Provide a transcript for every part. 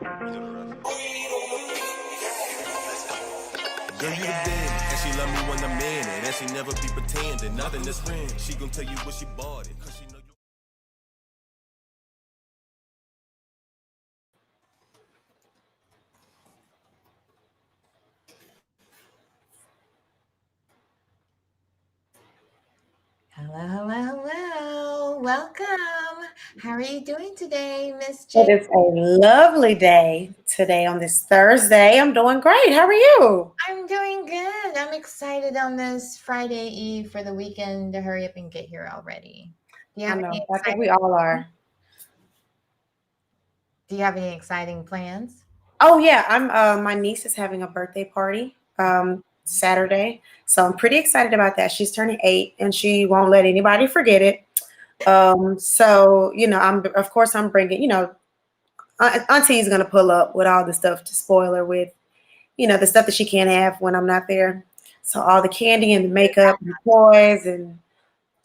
Girl, you the man, and she love me when I'm in it, and she never be pretending. Nothing that's friend, she gon' tell you what she bought it, 'cause she know you. Hello. Welcome. How are you doing today, Miss J? It is a lovely day today on this Thursday. I'm doing great. How are you? I'm doing good. I'm excited on this Friday Eve for the weekend to hurry up and get here already. Do you I have know. any I think exciting we all are. Do you have any exciting plans? Oh yeah, I'm. My niece is having a birthday party Saturday, so I'm pretty excited about that. She's turning 8, and she won't let anybody forget it. So I'm bringing. Auntie's gonna pull up with all the stuff to spoil her with. The stuff that she can't have when I'm not there. So all the candy and the makeup and the toys and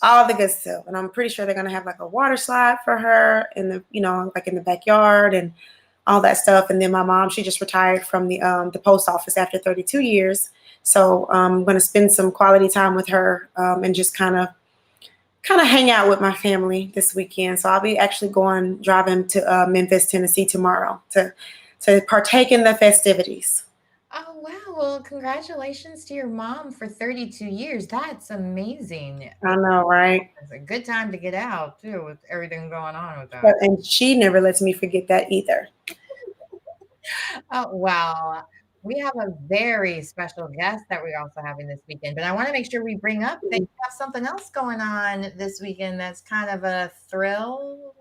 all the good stuff. And I'm pretty sure they're gonna have like a water slide for her in like in the backyard and all that stuff. And then my mom, she just retired from the post office after 32 years. So I'm gonna spend some quality time with her and just kind of hang out with my family this weekend. So I'll be actually driving to Memphis, Tennessee tomorrow to partake in the festivities. Oh, wow. Well, congratulations to your mom for 32 years. That's amazing. I know, right? It's a good time to get out, too, with everything going on with that. And she never lets me forget that either. Oh, well, we have a very special guest that we're also having this weekend, but I want to make sure we bring up that you have something else going on this weekend that's kind of a thrill.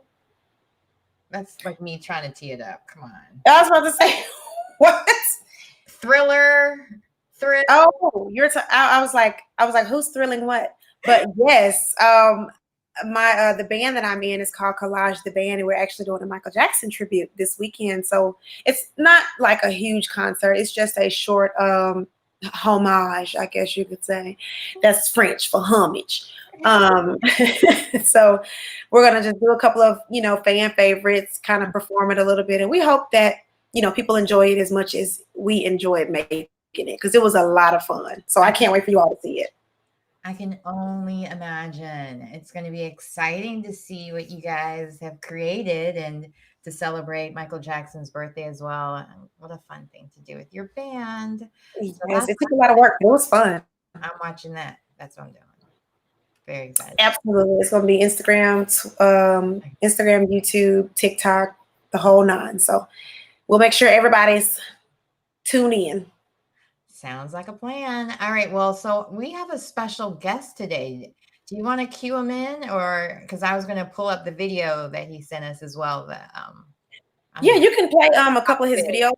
That's like me trying to tee it up. Come on. I was about to say, what? Thrill. Oh, I was like, who's thrilling what? But yes, the band that I'm in is called Collage the Band, and we're actually doing a Michael Jackson tribute this weekend. So it's not like a huge concert; it's just a short homage, I guess you could say. That's French for homage. So we're gonna just do a couple of fan favorites, kind of perform it a little bit, and we hope that people enjoy it as much as we enjoyed making it, because it was a lot of fun. So I can't wait for you all to see it. I can only imagine. It's going to be exciting to see what you guys have created and to celebrate Michael Jackson's birthday as well. What a fun thing to do with your band. Yes, it took a lot of work, but it was fun. I'm watching that. That's what I'm doing. Very excited. Absolutely. It's going to be Instagram, YouTube, TikTok, the whole 9. So we'll make sure everybody's tuned in. Sounds like a plan. All right. Well, so we have a special guest today. Do you want to cue him in, or because I was going to pull up the video that he sent us as well? That yeah, you can play a couple of his videos,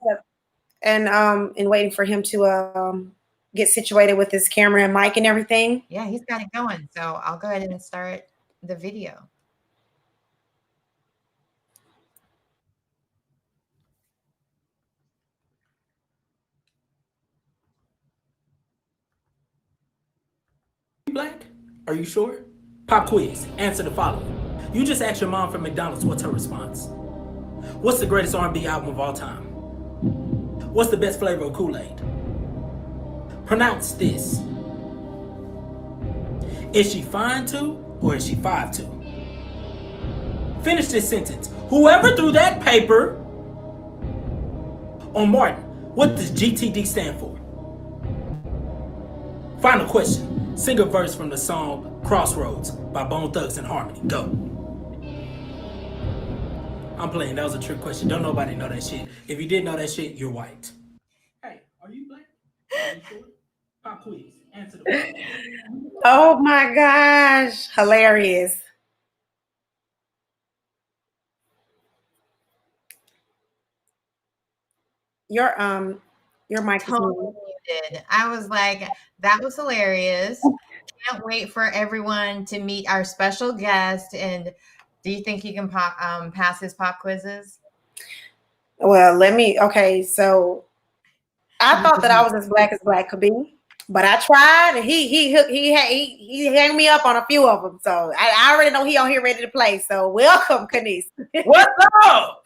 and waiting for him to get situated with his camera and mic and everything. Yeah, he's got it going. So I'll go ahead and start the video. Black? Are you sure? Pop quiz. Answer the following. You just asked your mom from McDonald's. What's her response? What's the greatest R&B album of all time? What's the best flavor of Kool-Aid? Pronounce this. Is she fine too, or is she 5'2"? Finish this sentence. Whoever threw that paper on Martin, what does GTD stand for? Final question. Sing a verse from the song Crossroads by Bone Thugs and Harmony. Go. I'm playing. That was a trick question. Don't nobody know that shit. If you didn't know that shit, you're white. Hey, are you black? Are you sure? Pop quiz. Answer the question. Oh my gosh. Hilarious. Your mic is totally muted. I was like, that was hilarious. Can't wait for everyone to meet our special guest. And do you think you can pass his pop quizzes? Well, okay, so I thought that I was as black could be, but I tried, and he hung me up on a few of them. So I already know he on here ready to play. So welcome, Canice. What's up?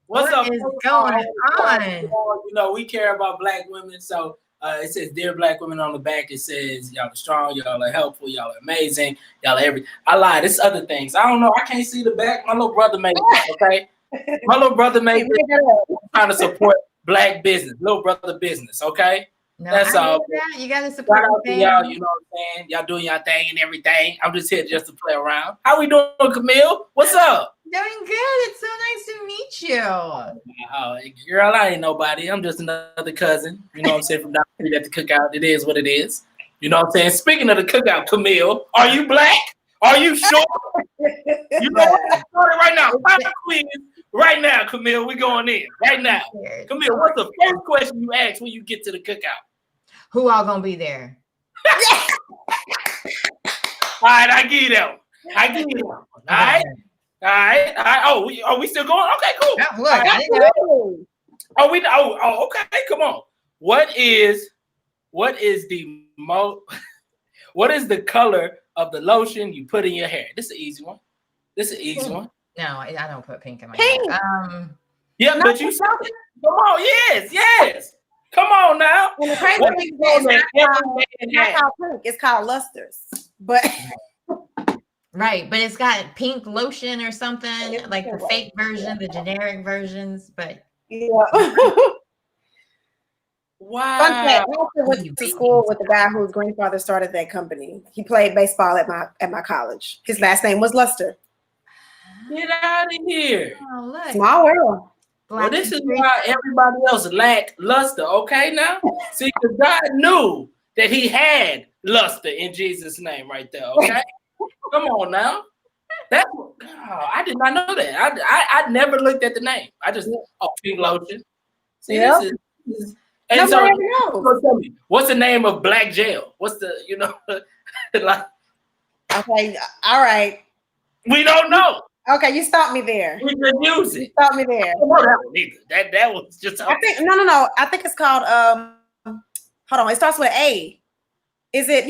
What's up? What is going on? You know, we care about Black women, so it says, "Dear Black women" on the back. It says, "Y'all are strong, y'all are helpful, y'all are amazing, y'all are everything." I lied. It's other things. I don't know. I can't see the back. My little brother made it. Okay, my little brother made it. Trying to support Black business, little brother business. Okay, No, that's I all. hear that. You got to support Shout out the to y'all. fans. You know what I'm saying? Y'all doing y'all thing and everything. I'm just here just to play around. How we doing, Camille? What's up? Doing good. It's so nice to meet you. Oh, girl, I ain't nobody. I'm just another cousin. You know what I'm saying? From down the street at the cookout. It is what it is. You know what I'm saying? Speaking of the cookout, Camille, are you Black? Are you sure? You know what? Let's start it right now. Pop quiz right now, Camille. We going in right now. Camille, what's the first question you ask when you get to the cookout? Who all gonna be there? All right, I give you that one. I give you that one. All right. All right. Oh, we still going? Okay, cool. Yeah, look, I didn't know. Okay. Come on. What is the what is the color of the lotion you put in your hair? This is an easy one. No, I don't put pink in my Pink. hair. Yeah, no, but you said it. Come on, yes. Come on now. And the crazy What thing is is that it's not called pink. It's called lusters. But Right, but it's got pink lotion or something, like the right. fake version, the generic versions. But yeah. Wow. Fun fact, I also went to school with the guy whose grandfather started that company. He played baseball at my college. His last name was Luster. Get out of here. oh, look, Small world. Well, this is why everybody else lacked luster, okay now? See, because God knew that he had luster in Jesus' name right there, okay? Come on now. I did not know that. I never looked at the name. I just, pink lotion. See, Yep. this is and Nobody so, knows. tell me, what's the name of black gel? What's the, like, Okay, all right. we don't know. Okay, you stopped me there. We can use You it. stopped me there. I don't know that one either. That was just. I think no. I think it's called hold on, it starts with A. Is it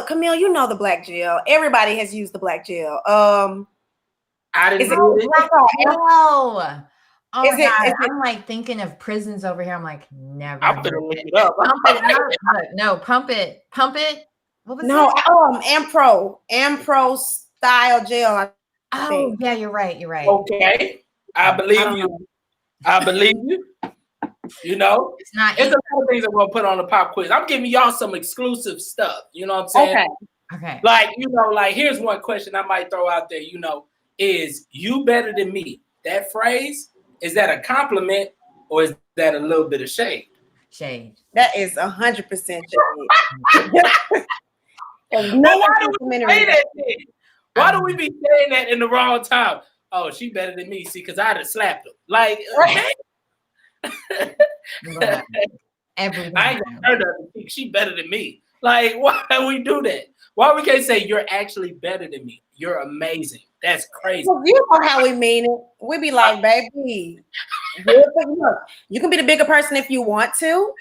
Camille, the black gel. Everybody has used the black gel. I didn't is it know it. black gel? Oh, oh Is my it- God. is it- I'm like thinking of prisons over here. I'm like, never. I'm gonna look it up. Pump it up. No, pump it. What was No, it? Ampro style gel. I Oh, think. yeah, you're right. Okay, I believe you. I believe you. It's not. It's a lot of things I'm gonna put on the pop quiz. I'm giving y'all some exclusive stuff. You know what I'm saying? Okay. Okay. Like here's one question I might throw out there. Is you better than me? That phrase, is that a compliment or is that a little bit of shade? Shade. That is 100% shade. Well, why do we say that then? Why do we be saying that in the wrong time? Oh, she better than me. See, because I'd have slapped him. Like, Every I ain't gonna hurt her. She better than me. Like, why do we do that? Why we can't say you're actually better than me? You're amazing. That's crazy. Well, you know how we mean it. We be like, baby, look, you can be the bigger person if you want to.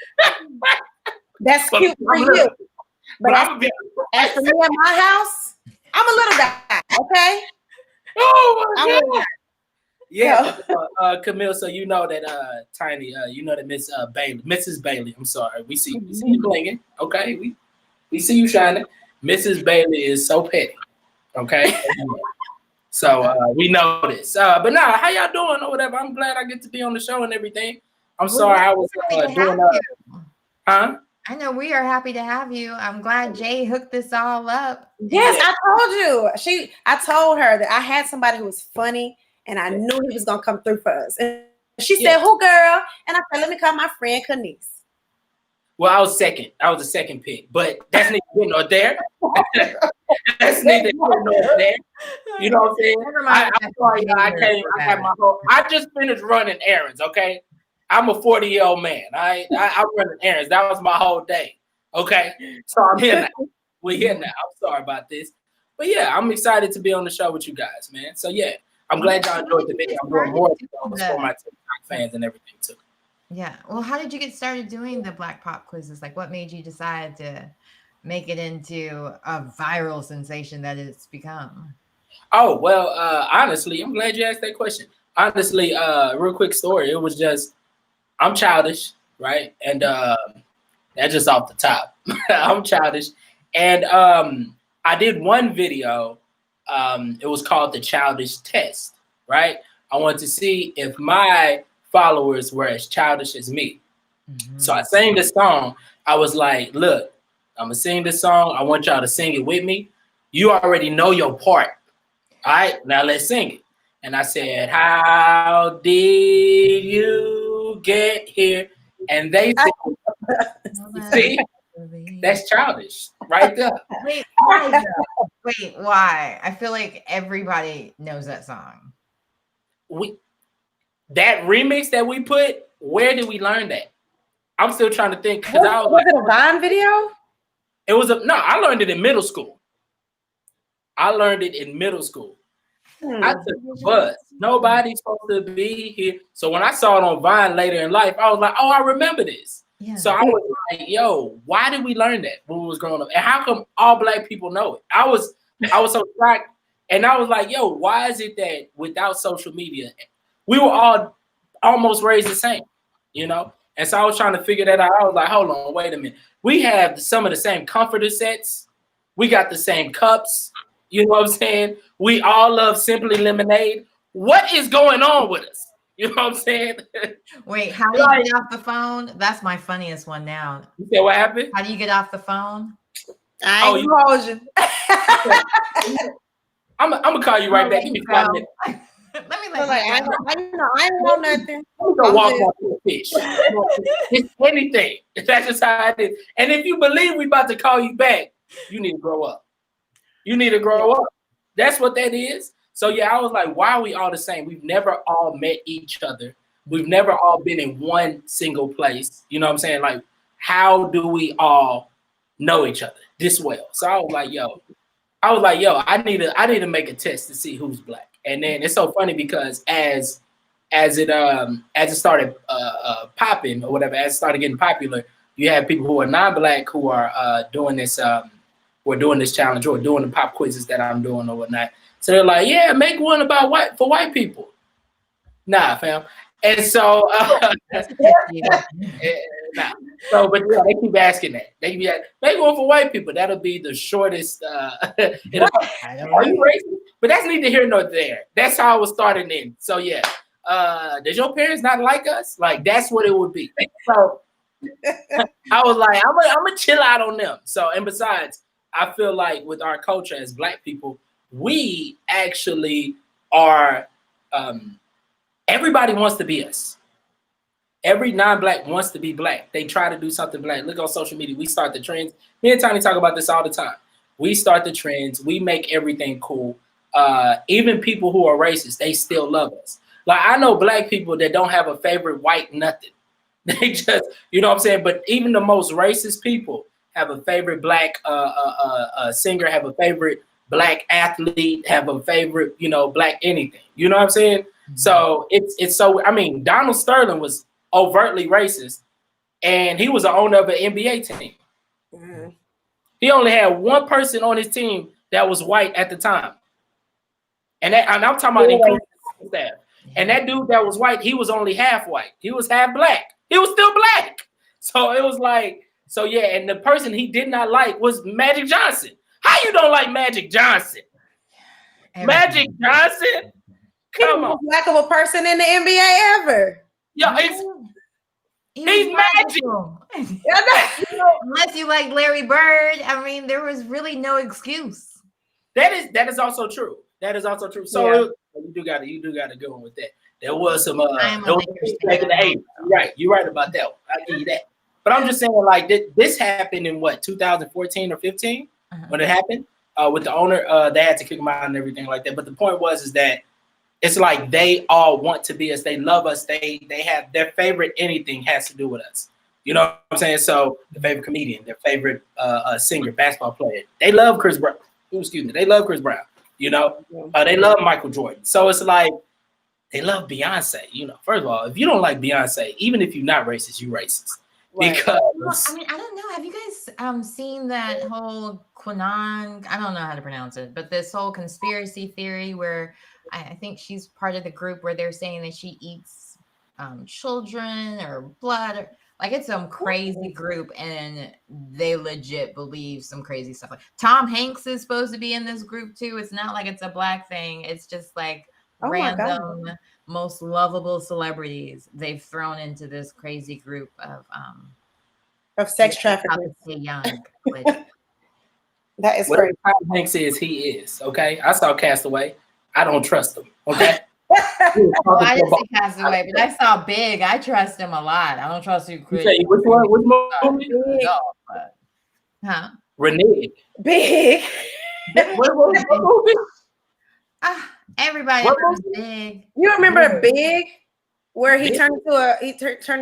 That's cute for you. But as for me at my house, I'm a little guy, okay? Oh my God. Yeah. Camille, so you know that Tiny, that Mrs. Bailey, I'm sorry. We see you blinging, okay? We see you shining. Mrs. Bailey is so petty, okay? So we know this. But nah, how y'all doing or whatever? I'm glad I get to be on the show and everything. I'm sorry I was doing huh? I know we are happy to have you. I'm glad Jay hooked this all up. Yes, I told you. I told her that I had somebody who was funny and I knew he was gonna come through for us. And she said, "Who, girl?" And I said, "Let me call my friend Canice." Well, I was second. I was the second pick, but that's neither here nor there. That's neither here nor there. You know what I'm saying? I'm sorry, I just finished running errands, okay? I'm a 40-year-old man. I'm running errands. That was my whole day. Okay. So I'm here now. We're here now. I'm sorry about this. But yeah, I'm excited to be on the show with you guys, man. So yeah, I'm glad y'all enjoyed the video. I'm doing more for my TikTok fans and everything too. Yeah. Well, how did you get started doing the Black Pop quizzes? Like, what made you decide to make it into a viral sensation that it's become? Oh, well, honestly, I'm glad you asked that question. honestly, real quick story. It was just I'm childish, right? And that's just off the top. I'm childish, and I did one video. It was called the Childish Test, right? I wanted to see if my followers were as childish as me. So I sang the song. I was like, look, I'm gonna sing this song. I want y'all to sing it with me. You already know your part. All right, now let's sing it. And I said, how did you get here? And they said, see, that's childish right there. Wait, why? though? Wait, why? I feel like everybody knows that song. That remix that we put, where did we learn that? I'm still trying to think. Was it a Vine video? It was I learned it in middle school. I took the bus. Nobody's supposed to be here. So when I saw it on Vine later in life, I was like, oh, I remember this. Yeah. So I was like, yo, why did we learn that when we was growing up? And how come all Black people know it? I was so shocked. And I was like, yo, why is it that without social media, we were all almost raised the same, you know? And so I was trying to figure that out. I was like, hold on, wait a minute. We have some of the same comforter sets. We got the same cups. You know what I'm saying? We all love Simply Lemonade. What is going on with us? You know what I'm saying? Wait, how do you get off the phone? That's my funniest one now. You said what happened? How do you get off the phone? I ain't hold you. I'm gonna call you right back. Give me 5 minutes. Let me I ain't know nothing. I'm gonna walk off the fish. It's anything. That's just how it is. And if you believe we about to call you back, you need to grow up. You need to grow up. That's what that is. So yeah, I was like, why are we all the same? We've never all met each other. We've never all been in one single place. You know what I'm saying? Like, how do we all know each other this well? So I was like, yo, I need to make a test to see who's Black. And then it's so funny because as it started popping or whatever, as it started getting popular, you have people who are non-Black who are doing this challenge or doing the pop quizzes that I'm doing or whatnot. So they're like, yeah, make one about white people. Nah, fam. And so nah. So, but yeah, they keep asking that. They keep asking, make one for white people. That'll be the shortest. Are you racist? But that's neither here nor there. That's how I was starting in. So yeah, does your parents not like us? Like that's what it would be. So I was like, I'm gonna chill out on them. So and besides, I feel like with our culture as Black people, we actually are. Everybody wants to be us. Every non-Black wants to be Black. They try to do something Black. Look on social media. We start the trends. Me and Tiny talk about this all the time. We start the trends. We make everything cool. Even people who are racist, they still love us. Like I know Black people that don't have a favorite white nothing. They just, you know what I'm saying? But even the most racist people have a favorite Black singer, have a favorite Black athlete, have a favorite, Black anything. You know what I'm saying? Mm-hmm. So it's so, I mean, Donald Sterling was overtly racist and he was the owner of an NBA team. Mm-hmm. He only had one person on his team that was white at the time. And I'm talking about including the staff. And that dude that was white, he was only half white. He was half Black. He was still Black. So it was like, so yeah, and the person he did not like was Magic Johnson. How you don't like Magic Johnson? Magic Johnson? Come on. Black of a person in the NBA ever. Yeah, he's Magic. Unless you like Larry Bird, I mean, there was really no excuse. That is also true. That is also true. So you do got to go with that. There was some back in the 80s. Right, you're right about that. I give you that. But I'm just saying, like this happened in what 2014 or 15 when it happened with the owner. They had to kick him out and everything like that. But the point is that it's like they all want to be us. They love us. They have their favorite anything has to do with us. You know what I'm saying? So the favorite comedian, their favorite singer, basketball player, they love Chris Brown. Excuse me, they love Chris Brown. You know, they love Michael Jordan. So it's like they love Beyonce. You know, first of all, if you don't like Beyonce, even if you're not racist, you're racist. Right. Because I mean, I don't know. Have you guys seen that whole QAnon? I don't know how to pronounce it, but this whole conspiracy theory where I think she's part of the group where they're saying that she eats children or blood. Like it's some crazy group, and they legit believe some crazy stuff. Like Tom Hanks is supposed to be in this group too. It's not like it's a black thing. It's just like random, most lovable celebrities they've thrown into this crazy group of sex traffickers. Young. That is whatever crazy. Tom Hanks is, he is. Okay, I saw Castaway. I don't trust him. Okay. Well, I didn't see Castaway, but I saw Big. I trust him a lot. I don't trust you. Which one? Which movie? Huh? Big. What movie? Everybody knows Big. You remember Big, where he turned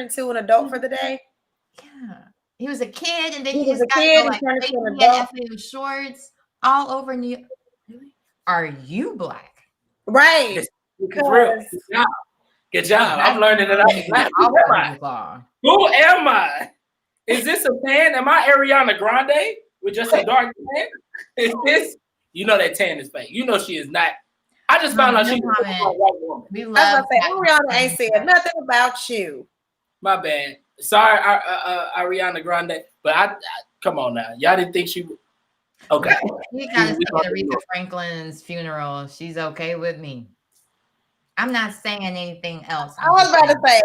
into an adult for the day? Yeah, he was a kid, and then He he was just a got kid, to, like he turned into an he had adult. FAO shorts all over New York. Really? Are you black? Right. Good job. I'm learning that I'm black. Who am I? Is this a tan? Am I Ariana Grande with just a dark tan? Is this? You know that tan is fake. You know she is not. I just found out she's a white woman. We I was love about to say, Ariana ain't said nothing about you. My bad. Sorry, Ariana Grande. But I come on now. Y'all didn't think she would. Okay. You gotta see Aretha Franklin's funeral. She's okay with me. I'm not saying anything else. I was about to say,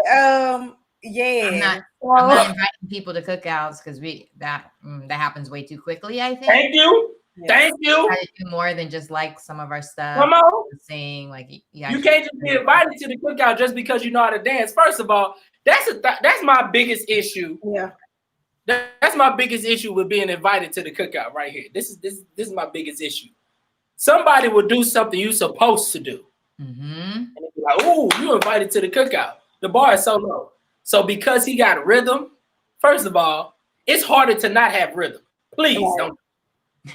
yeah. I'm not inviting people to cookouts because that happens way too quickly, I think. Thank you. Yes. Thank you. Try to do more than just like some of our stuff. Come on. Sing like you can't just be invited to the cookout just because you know how to dance. First of all, that's my biggest issue. Yeah. That's my biggest issue with being invited to the cookout right here. This is my biggest issue. Somebody will do something you're supposed to do. Mm-hmm. And they be like, "Ooh, you invited to the cookout." The bar is so low. So because he got rhythm, first of all, it's harder to not have rhythm. Please don't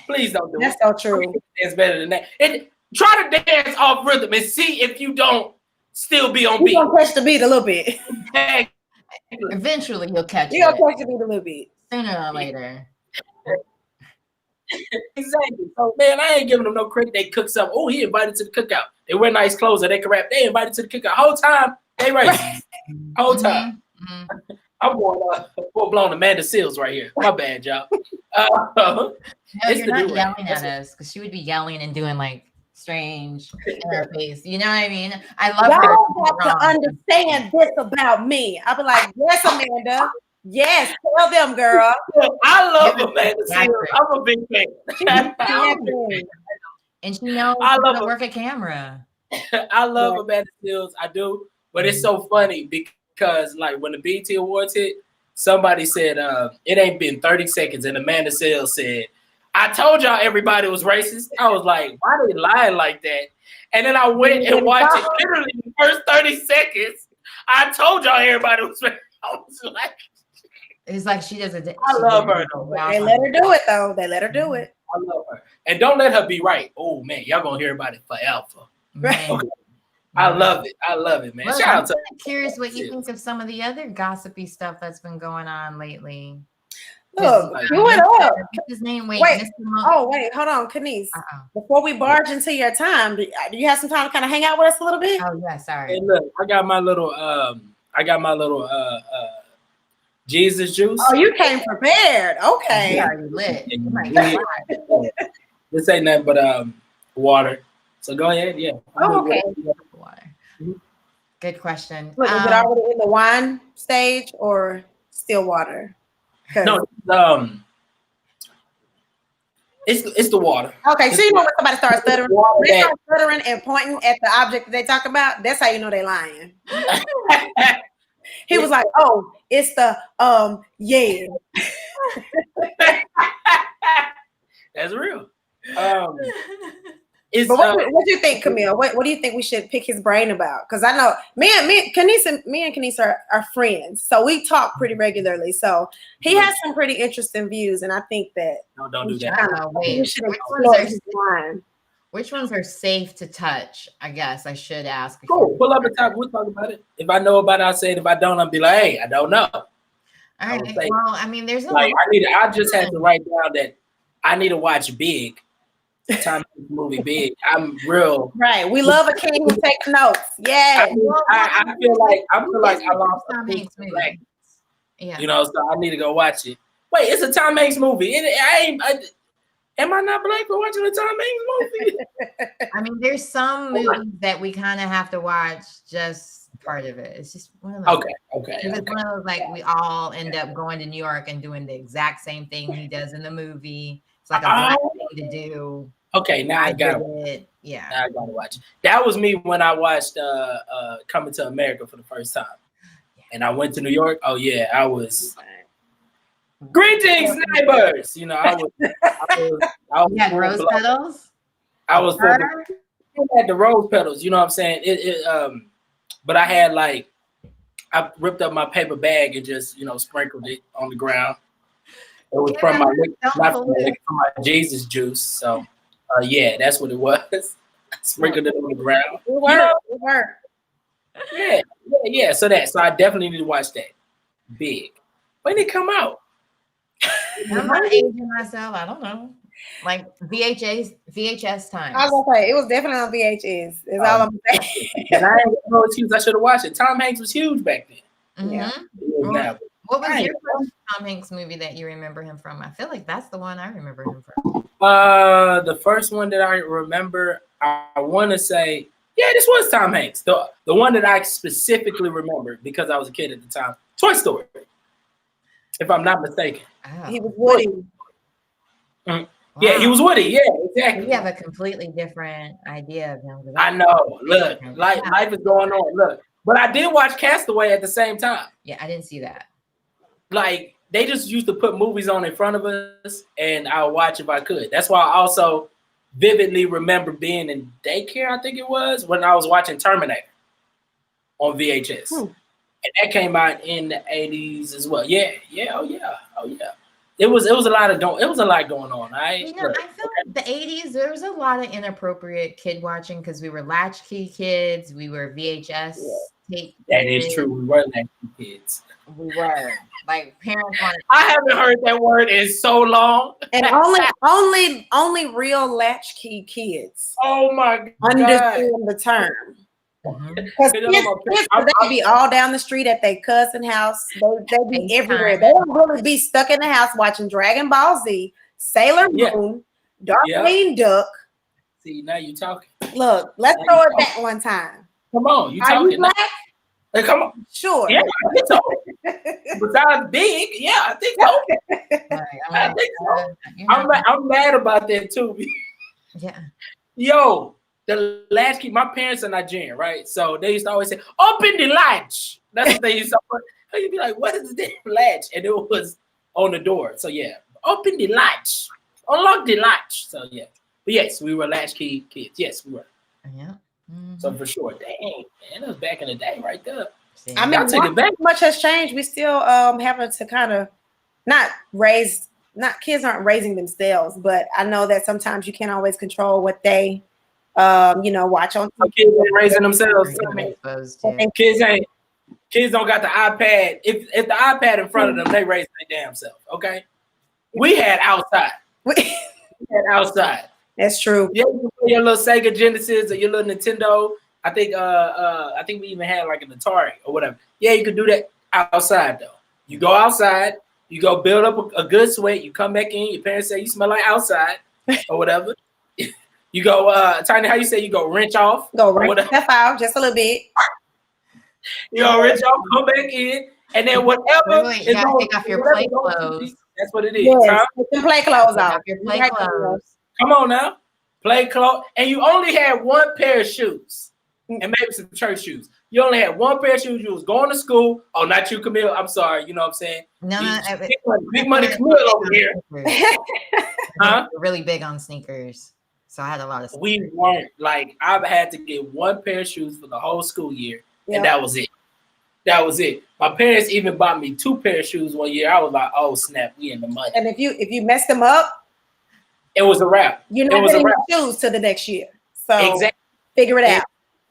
do it. That's so true. It's better than that. Try to dance off rhythm and see if you don't still be on beat. You're gonna catch the beat a little bit. Eventually you'll catch it. You're gonna catch the beat a little bit. Sooner or later. Exactly. So man, I ain't giving them no credit. They cook something. Oh, he invited to the cookout. They wear nice clothes or they can rap. They invited to the cookout. Whole time they racist. Whole time. Mm-hmm. I'm going full blown Amanda Seals right here. My bad, y'all. No, you're not yelling at us because she would be yelling and doing like strange in her face. You know what I mean? I love her. Y'all have to understand this about me. I'll be like, yes, Amanda. Yes, tell them, girl. I love Amanda Seals. I'm a big fan. And she knows how to work a camera. I love Amanda Seals. I do. But it's so funny because like when the BET Awards hit, somebody said it ain't been 30 seconds, and Amanda Seals said, "I told y'all everybody was racist." I was like, why they lying like that? And then I went and watched it literally the first 30 seconds. I told y'all everybody was racist. I was like, it's like she doesn't. I love her though. They let her do it though. They let her do it. I love her. And don't let her be right. Oh man, y'all gonna hear about it forever. Right. Okay. I love it. I love it, man. Well, Shout out to. I'm curious what you think of some of the other gossipy stuff that's been going on lately. Look, do it up. His name, wait. Wait, hold on, Canice. Before we barge into your time, do you have some time to kind of hang out with us a little bit? Oh yeah, sorry. Hey, look, I got my little Jesus juice. Oh, you came prepared. Okay. You already lit. This ain't nothing but water. So go ahead. Yeah. Oh, okay. Water. Good question. Look, is it already in the wine stage or still water? No, it's the water. Okay, so you know when somebody starts stuttering, they start stuttering and pointing at the object that they talk about. That's how you know they lying. He was like, "Oh, it's the yeah." That's real. But what do you think, Camille? What do you think we should pick his brain about? Because I know me and Canice are friends, so we talk pretty regularly. So he has some pretty interesting views, and I think that don't do that. We should explore his mind. Which ones are safe to touch? I guess I should ask. Cool. Pull up the top. We'll talk about it. If I know about it, I'll say it. If I don't, I'll be like, hey, I don't know. All right. Well, I mean, there's I just had to write down that I need to watch Big Tom Hanks movie big. I'm real. Right. We love a king who takes notes. Yeah. I feel like I lost Tom Hanks movie. Yeah. You know, so I need to go watch it. Wait, it's a Tom Hanks movie. Am I not black for watching a Tom Hanks movie? I mean, there's some movies that we kind of have to watch just part of it. It's just one of those. Okay. It's one of those, like, we all end up going to New York and doing the exact same thing he does in the movie. It's like a black thing to do. Okay, now I got it. Yeah. Now I gotta watch it. That was me when I watched Coming to America for the first time. And I went to New York. Oh yeah, I was greetings, neighbors. You know, I was You had rose petals. I had the rose petals. You know what I'm saying? But I had I ripped up my paper bag and just sprinkled it on the ground. It was from my Jesus juice. So yeah, that's what it was. Sprinkled it on the ground. It worked. Yeah. So I definitely need to watch that. Big. When did it come out? I'm not aging myself. I don't know. Like VHS time. I was gonna say it was definitely on VHS. Is all I'm saying. And I ain't no excuse. I should have watched it. Tom Hanks was huge back then. Mm-hmm. Yeah. What was your first Tom Hanks movie that you remember him from? I feel like that's the one I remember him from. The first one that I remember, I want to say, yeah, this was Tom Hanks. The one that I specifically remember because I was a kid at the time. Toy Story, if I'm not mistaken. Oh. He was Woody. Mm-hmm. Wow. Yeah, he was Woody. Yeah, exactly. You have a completely different idea of him. I know. Look, life is going on. Look, but I did watch Castaway at the same time. Yeah, I didn't see that. Like, they just used to put movies on in front of us, and I'll watch if I could. That's why I also vividly remember being in daycare, I think it was, when I was watching Terminator on VHS. And that came out in the 80s as well. Yeah. Oh yeah. It was a lot going on. I feel like the 80s, there was a lot of inappropriate kid watching because we were latchkey kids, we were VHS tape. That is true. We were latchkey kids. We were. Like, parents wanted. I haven't heard that word in so long. And only real latchkey kids. Oh my God. Understand the term. Because they be all down the street at their cousin house. They be everywhere. They don't really be stuck in the house watching Dragon Ball Z, Sailor Moon, Darkwing Duck. See, now you talking. Look, let's throw it back one time. Come on, you Are talking. You black? Hey, come on. Sure. Yeah, I think so. Besides big, yeah, I think so. I think so. I'm mad about that too. Yeah. Yo, the latchkey, my parents are Nigerian, right? So they used to always say, open the latch. That's what they used to say. You'd be like, what is the damn latch? And it was on the door. So yeah, open the latch. Unlock the latch. So yeah. But yes, we were latchkey kids. Yes, we were. Yeah. Mm-hmm. So for sure. Dang, man, that was back in the day right there. I mean, not much has changed. We still having to kind of kids aren't raising themselves, but I know that sometimes you can't always control what they watch on. So kids ain't raising themselves. Kids don't got the iPad. If the iPad in front of them, they raising their damn self. Okay. We had outside. That's true. Yeah, you play your little Sega Genesis or your little Nintendo. I think we even had like an Atari or whatever. Yeah, you could do that outside though. You go outside, you go build up a good sweat, you come back in, your parents say you smell like outside or whatever. You go, Tiny, how you say you go wrench off? Go wrench stuff out just a little bit. You go wrench off, come back in, and then whatever. Wait, you gotta take off your play clothes. That's what it is. Yes, take your play clothes off. Your play clothes. Come on now. Play clothes. And you only had one pair of shoes. And maybe some church shoes. You only had one pair of shoes. You was going to school. Oh, not you, Camille. I'm sorry. You know what I'm saying? No. Big money Camille over here. Huh? Really big on sneakers. So I had a lot of sneakers. We weren't. Like, I've had to get one pair of shoes for the whole school year. Yep. And that was it. My parents even bought me 2 pairs of shoes one year. I was like, oh, snap. We in the money. And if you messed them up, it was a wrap. You're not getting shoes to the next year. So exactly. Figure it out.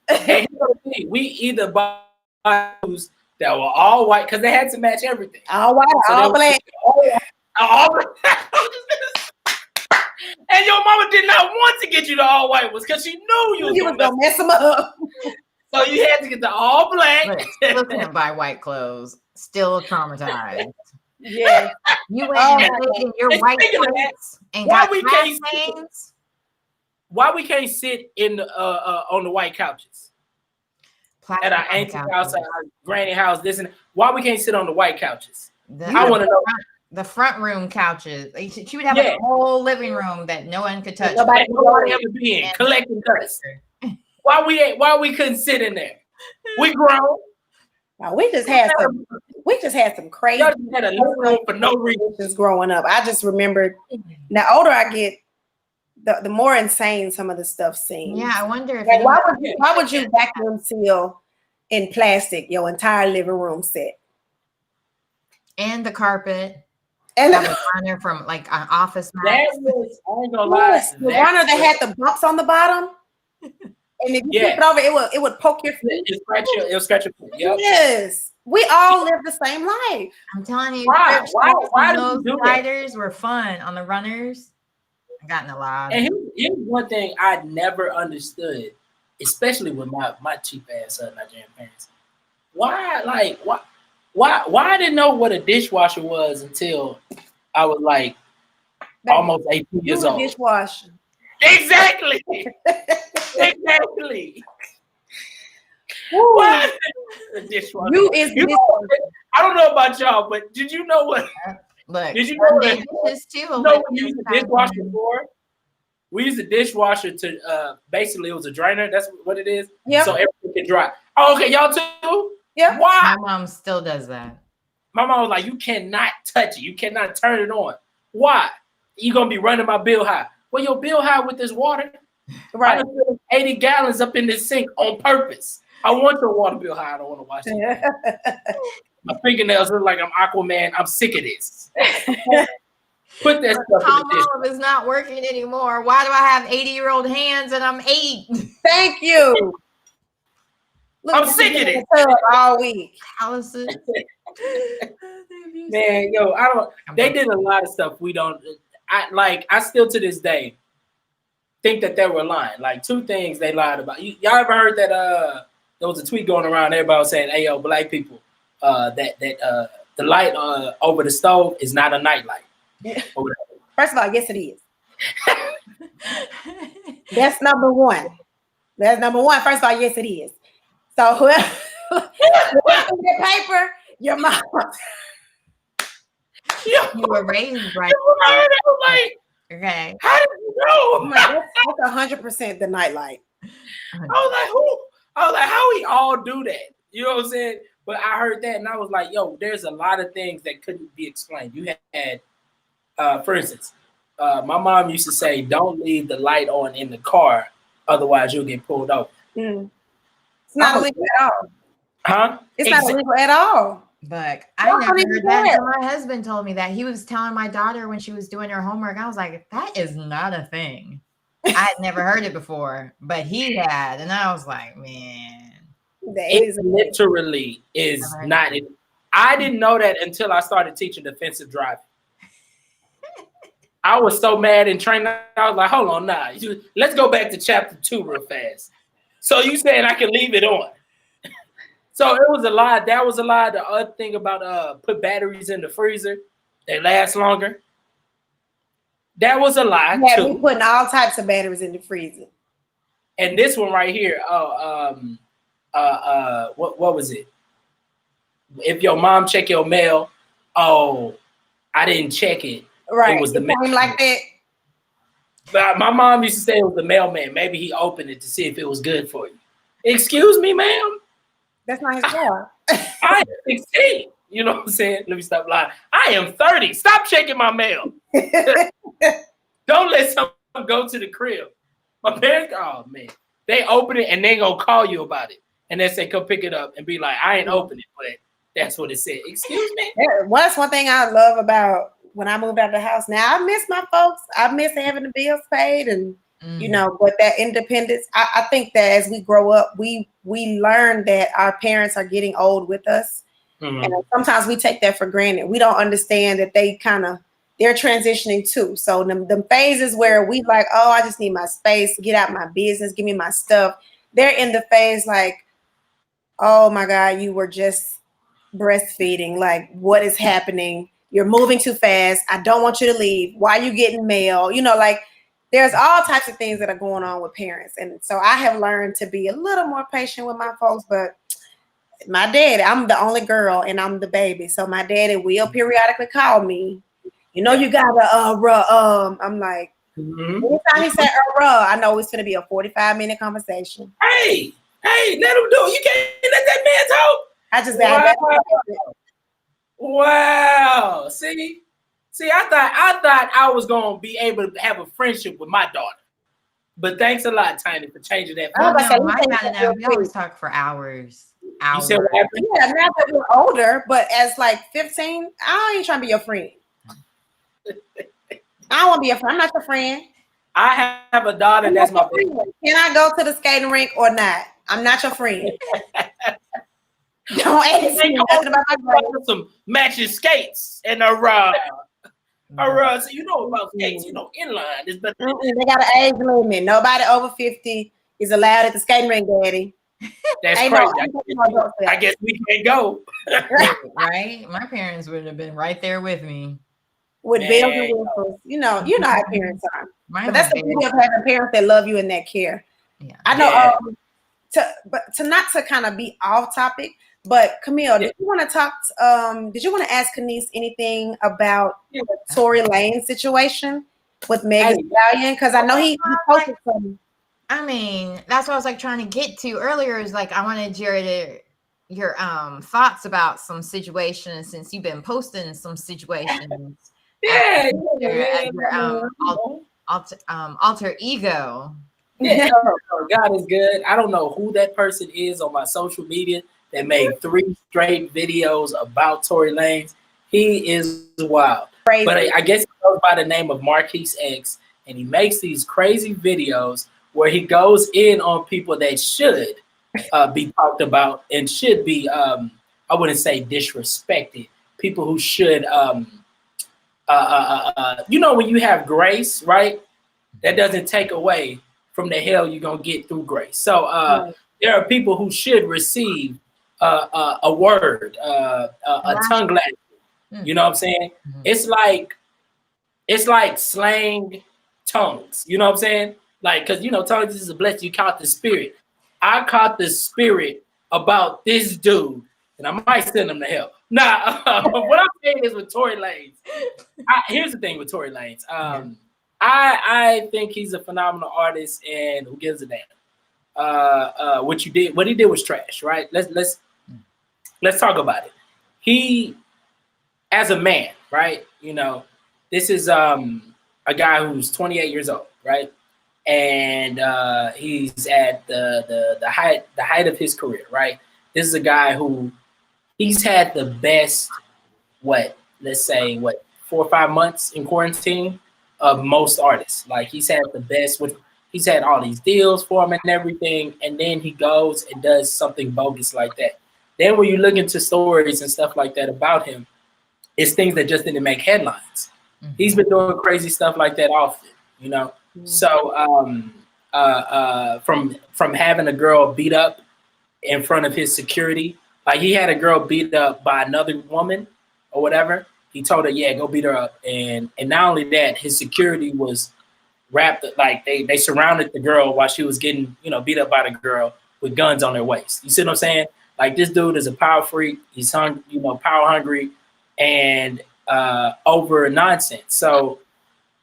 And you know the thing, we either buy shoes that were all white because they had to match everything. All white, so all black. And your mama did not want to get you the all white ones because she knew you was gonna mess them up. So you had to get the all black. Look, still can't buy white clothes. Still traumatized. Yeah. You went and played in your And white speaking of that, pants and why got we black can't stains. Why we can't sit in the on the white couches at our auntie house, at our granny house? Why we can't sit on the white couches? I want to know. The front room couches. She would have a whole living room that no one could touch. Nobody ever be in collecting dust. Why we couldn't sit in there? We grown. No, we just had some crazy. Y'all just had a living room for no reason. Just growing up, I just remembered. The older I get, the more insane some of the stuff seems. Yeah, I wonder if like, why would you vacuum seal in plastic your entire living room set and the carpet and the runner from like an office mat. That was, I ain't gonna lie, the runner that had the bumps on the bottom. And if you flip it over, it would poke your feet. It'll scratch your foot. Yep. Yes. We all live the same life. I'm telling you, why those sliders were fun on the runners. I've gotten a lot. And here's one thing I never understood, especially with my cheap ass Nigerian parents. Why I didn't know what a dishwasher was until I was like almost 18 years old. Dishwasher. Exactly. Exactly. What? The dishwasher. I don't know about y'all, but did you know what? Look, did you know what? Dishes too. We used a dishwasher for? We used a dishwasher to basically it was a drainer. That's what it is. Yeah. So everything can dry. Oh, okay, y'all too. Yeah. My Why? mom still does that. My mom was like, "You cannot touch it. You cannot turn it on. Why? You gonna be running my bill high? Well, your bill high with this water. Right. I put 80 gallons up in this sink on purpose. I want your water bill high. I don't want to wash it. My fingernails look like I'm Aquaman. I'm sick of this. Put that stuff in the dish. Palm is not working anymore. Why do I have 80-year-old hands and I'm 8? Thank you. Look, I'm sick of it all week. Calluses. Man, yo, I don't. They did a lot of stuff we don't. I still to this day think that they were lying. Like 2 things they lied about. Y'all ever heard that? There was a tweet going around. Everybody was saying, "Hey, yo, black people, that the light over the stove is not a night light." First of all, yes, it is. That's number one. That's number one. First of all, yes, it is. So whoever the paper, your mom. You were raised right. Like, okay. How did you know? That's 100% the nightlight. I was like, who? I was like, how we all do that? You know what I'm saying? But I heard that and I was like, yo, there's a lot of things that couldn't be explained. You had, for instance, my mom used to say, don't leave the light on in the car, otherwise you'll get pulled over. Mm. It's not illegal at all. Huh? It's not illegal at all. But I never heard that until my husband told me that. He was telling my daughter when she was doing her homework. I was like, that is not a thing. I had never heard it before, but he had. And I was like, man. It literally is not. I didn't know that until I started teaching defensive driving. I was so mad in training. I was like, hold on, let's go back to chapter 2 real fast. So you saying I can leave it on? So it was a lie. That was a lie. The other thing about put batteries in the freezer, they last longer. That was a lie too. We putting all types of batteries in the freezer. And this one right here, what was it? If your mom check your mail, I didn't check it. Right. It was the mailman. Like that. But my mom used to say it was the mailman. Maybe he opened it to see if it was good for you. Excuse me, ma'am. That's not his job. I am 16. You know what I'm saying? Let me stop lying. I am 30. Stop checking my mail. Don't let someone go to the crib. My parents, oh man, they open it and they gonna call you about it. And they say, come pick it up and be like, I ain't open it, but that's what it said. Excuse me? That's one thing I love about when I moved out of the house. Now I miss my folks. I miss having the bills paid and but that independence, I think that as we grow up, we learn that our parents are getting old with us. Mm-hmm. And sometimes we take that for granted. We don't understand that they they're transitioning too. So them phases where we like, oh, I just need my space, get out my business, give me my stuff. They're in the phase like, oh my God, you were just breastfeeding. Like, what is happening? You're moving too fast. I don't want you to leave. Why are you getting mail? You know, like there's all types of things that are going on with parents. And so I have learned to be a little more patient with my folks, but my daddy, I'm the only girl and I'm the baby. So my daddy will periodically call me. You know, you gotta I'm like, anytime he said I know it's gonna be a 45-minute conversation. Hey, let him do it. You can't let that man talk. I just wow. See, I thought I was gonna be able to have a friendship with my daughter. But thanks a lot, Tiny, for changing that. Oh, no, my dad and I, we always talk for hours. You said what happened? Yeah, now that we're older, but as like 15, I ain't trying to be your friend. I don't want to be your friend. I'm not your friend. I have a daughter that's my friend. Can I go to the skating rink or not? I'm not your friend. Don't ask me nothing about my friend. Some matching skates and a so you know about skates, you know, inline is better. They got an age limit. Nobody over 50 is allowed at the skating rink, Daddy. That's crazy. I guess we can't go. Right? My parents would have been right there with me. With bells and whistles. You know how parents are. But that's the beauty of having parents that love you and that care. Yeah. I know to not to kind of be off topic, but Camille, did you want to talk did you want to ask Canice anything about the Tory Lane situation with Megan Thee Stallion? Because I know he posted something. I mean, that's what I was like trying to get to earlier. Is like I wanted your thoughts about some situations since you've been posting some situations. Your alter ego. Yeah, God is good. I don't know who that person is on my social media that made 3 straight videos about Tory Lanez. He is wild. Crazy. But I guess he goes by the name of Marquise X, and he makes these crazy videos where he goes in on people that should be talked about and should be, I wouldn't say disrespected. People who should, you know, when you have grace, right? That doesn't take away from the hell you're going to get through grace. So there are people who should receive a word, a tongue lash. You know what I'm saying? Mm-hmm. It's like slang tongues. You know what I'm saying? Like, because, you know, tongues is a blessing. You caught the spirit. I caught the spirit about this dude, and I might send him to hell. Nah, what I'm saying is with Tory Lanez. Here's the thing with Tory Lanez. I think he's a phenomenal artist, and who gives a damn? What he did was trash, right? Let's talk about it. He, as a man, right? You know, this is a guy who's 28 years old, right? And he's at the height of his career, right? This is a guy who he's had the best, 4 or 5 months in quarantine of most artists. Like he's had the best he's had all these deals for him and everything, and then he goes and does something bogus like that. Then when you look into stories and stuff like that about him, it's things that just didn't make headlines. Mm-hmm. He's been doing crazy stuff like that often, you know. Mm-hmm. So from having a girl beat up in front of his security, like he had a girl beat up by another woman or whatever. He told her, yeah, go beat her up. And not only that, his security was wrapped, like they surrounded the girl while she was getting, you know, beat up by the girl with guns on their waist. You see what I'm saying? Like this dude is a power freak. He's power hungry and over nonsense. So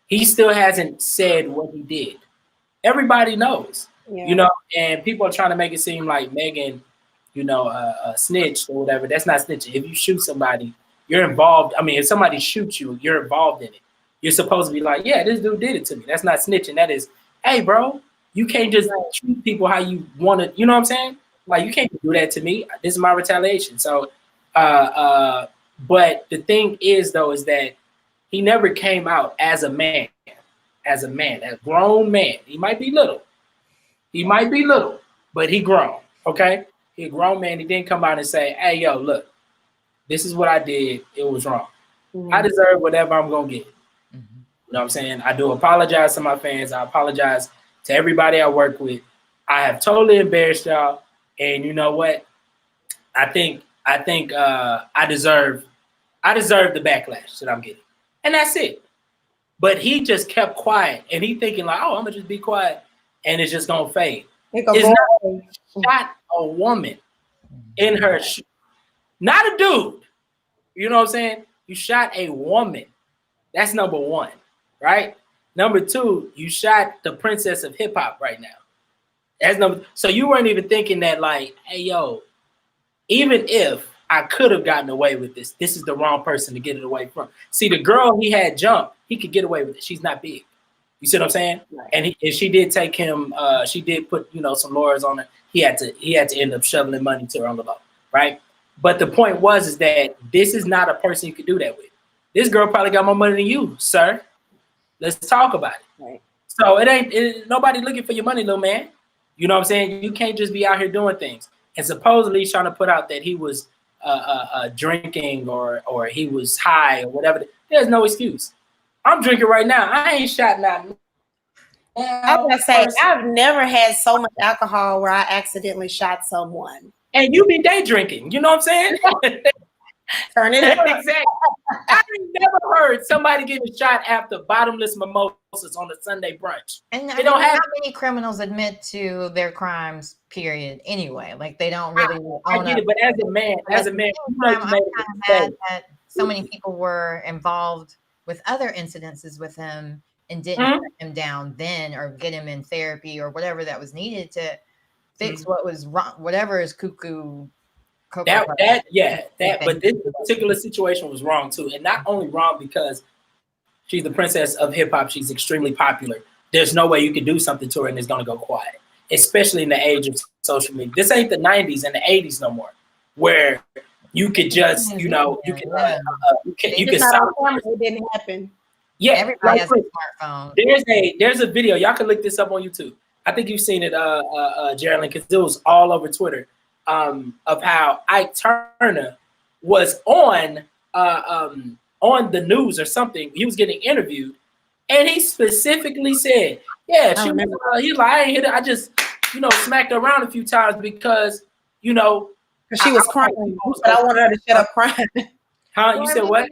he still hasn't said what he did. Everybody knows, you know, and people are trying to make it seem like Megan, you know, snitched or whatever. That's not snitching. If you shoot somebody, you're involved. I mean, if somebody shoots you, you're involved in it. You're supposed to be like, yeah, this dude did it to me. That's not snitching. That is, hey, bro, you can't just treat people how you want to. You know what I'm saying? Like, you can't do that to me. This is my retaliation. So, but the thing is, though, is that he never came out as a man, a grown man. He might be little, but he grown. Okay, he a grown man. He didn't come out and say, hey, yo, look, this is what I did. It was wrong. Mm-hmm. I deserve whatever I'm gonna get. You know what I'm saying? I do apologize to my fans. I apologize to everybody I work with. I have totally embarrassed y'all. And you know what? I think I deserve the backlash that I'm getting. And that's it. But he just kept quiet, and he thinking like, oh, I'm gonna just be quiet, and it's just gonna fade. It's not shot a woman in her, not a dude. You know what I'm saying? You shot a woman. That's number one, right? Number two, you shot the princess of hip hop right now. That's number. So you weren't even thinking that like, hey, yo, even if I could have gotten away with this, this is the wrong person to get it away from. See, the girl he had jumped, he could get away with it. She's not big. You see what I'm saying? Right. And she did take him. She did put some lawyers on it. He had to end up shoveling money to her on the low, right? But the point is that this is not a person you could do that with. This girl probably got more money than you, sir. Let's talk about it. Right. So it ain't nobody looking for your money, little man. You know what I'm saying? You can't just be out here doing things. And supposedly he's trying to put out that he was drinking or he was high or whatever. There's no excuse. I'm drinking right now. I ain't shot nothing. I was gonna say I've never had so much alcohol where I accidentally shot someone. And you be day drinking. You know what I'm saying? Turn it up. Exactly. I never heard somebody getting shot after bottomless mimosas on a Sunday brunch. And I don't have not many criminals admit to their crimes. Period. Anyway, like they don't really. I get it, but as a man, I'm kind of mad that so many people were involved with other incidences with him and didn't put him down then, or get him in therapy or whatever that was needed to fix what was wrong. Whatever is cuckoo. But this particular situation was wrong too, and not only wrong because she's the princess of hip hop, she's extremely popular. There's no way you can do something to her and it's gonna go quiet, especially in the age of social media. This ain't the 90s and the 80s no more, where you could just you can stop. It didn't happen. Yeah, everybody has a smartphone. There's a video, y'all can look this up on YouTube. I think you've seen it, Geraldine, because it was all over Twitter. Of how Ike Turner was on the news or something. He was getting interviewed, and he specifically said, "Yeah, she was, he's like, I ain't hit it. I just, smacked her around a few times because, she was crying. I wanted her to shut up crying." Huh? You said what?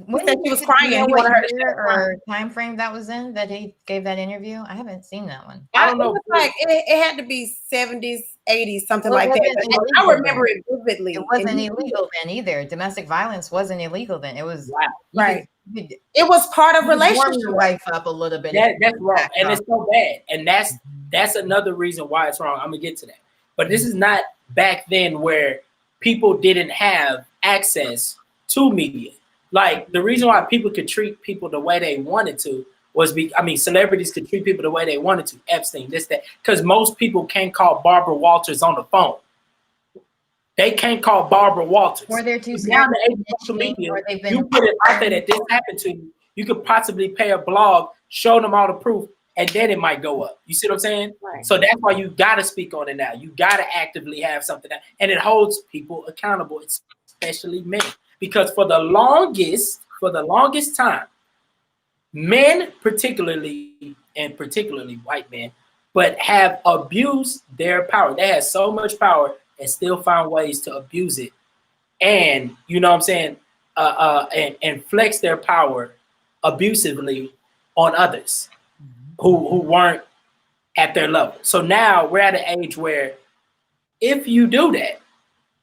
When said she was crying. He wanted her to shut up or time frame that was in that he gave that interview. I haven't seen that one. I don't know. It was like it had to be 70s, 80s, something like that. I remember it vividly. It wasn't illegal then either. Domestic violence wasn't illegal then. It was right. It was part of relationship. Your wife up a little bit. That's wrong, and it's so bad. And that's another reason why it's wrong. I'm gonna get to that. But this is not back then where people didn't have access to media. Like the reason why people could treat people the way they wanted to was celebrities could treat people the way they wanted to. Epstein, this, that, because most people can't call Barbara Walters on the phone. They can't call Barbara Walters. Or they're too scared. Social media, you put it out there that this happened to you. You could possibly pay a blog, show them all the proof, and then it might go up. You see what I'm saying? Right. So that's why you got to speak on it now. You got to actively have something, and it holds people accountable, especially men. Because for the longest time, men particularly white men, but have abused their power. They have so much power and still found ways to abuse it. And you know what I'm saying? And flex their power abusively on others who weren't at their level. So now we're at an age where if you do that,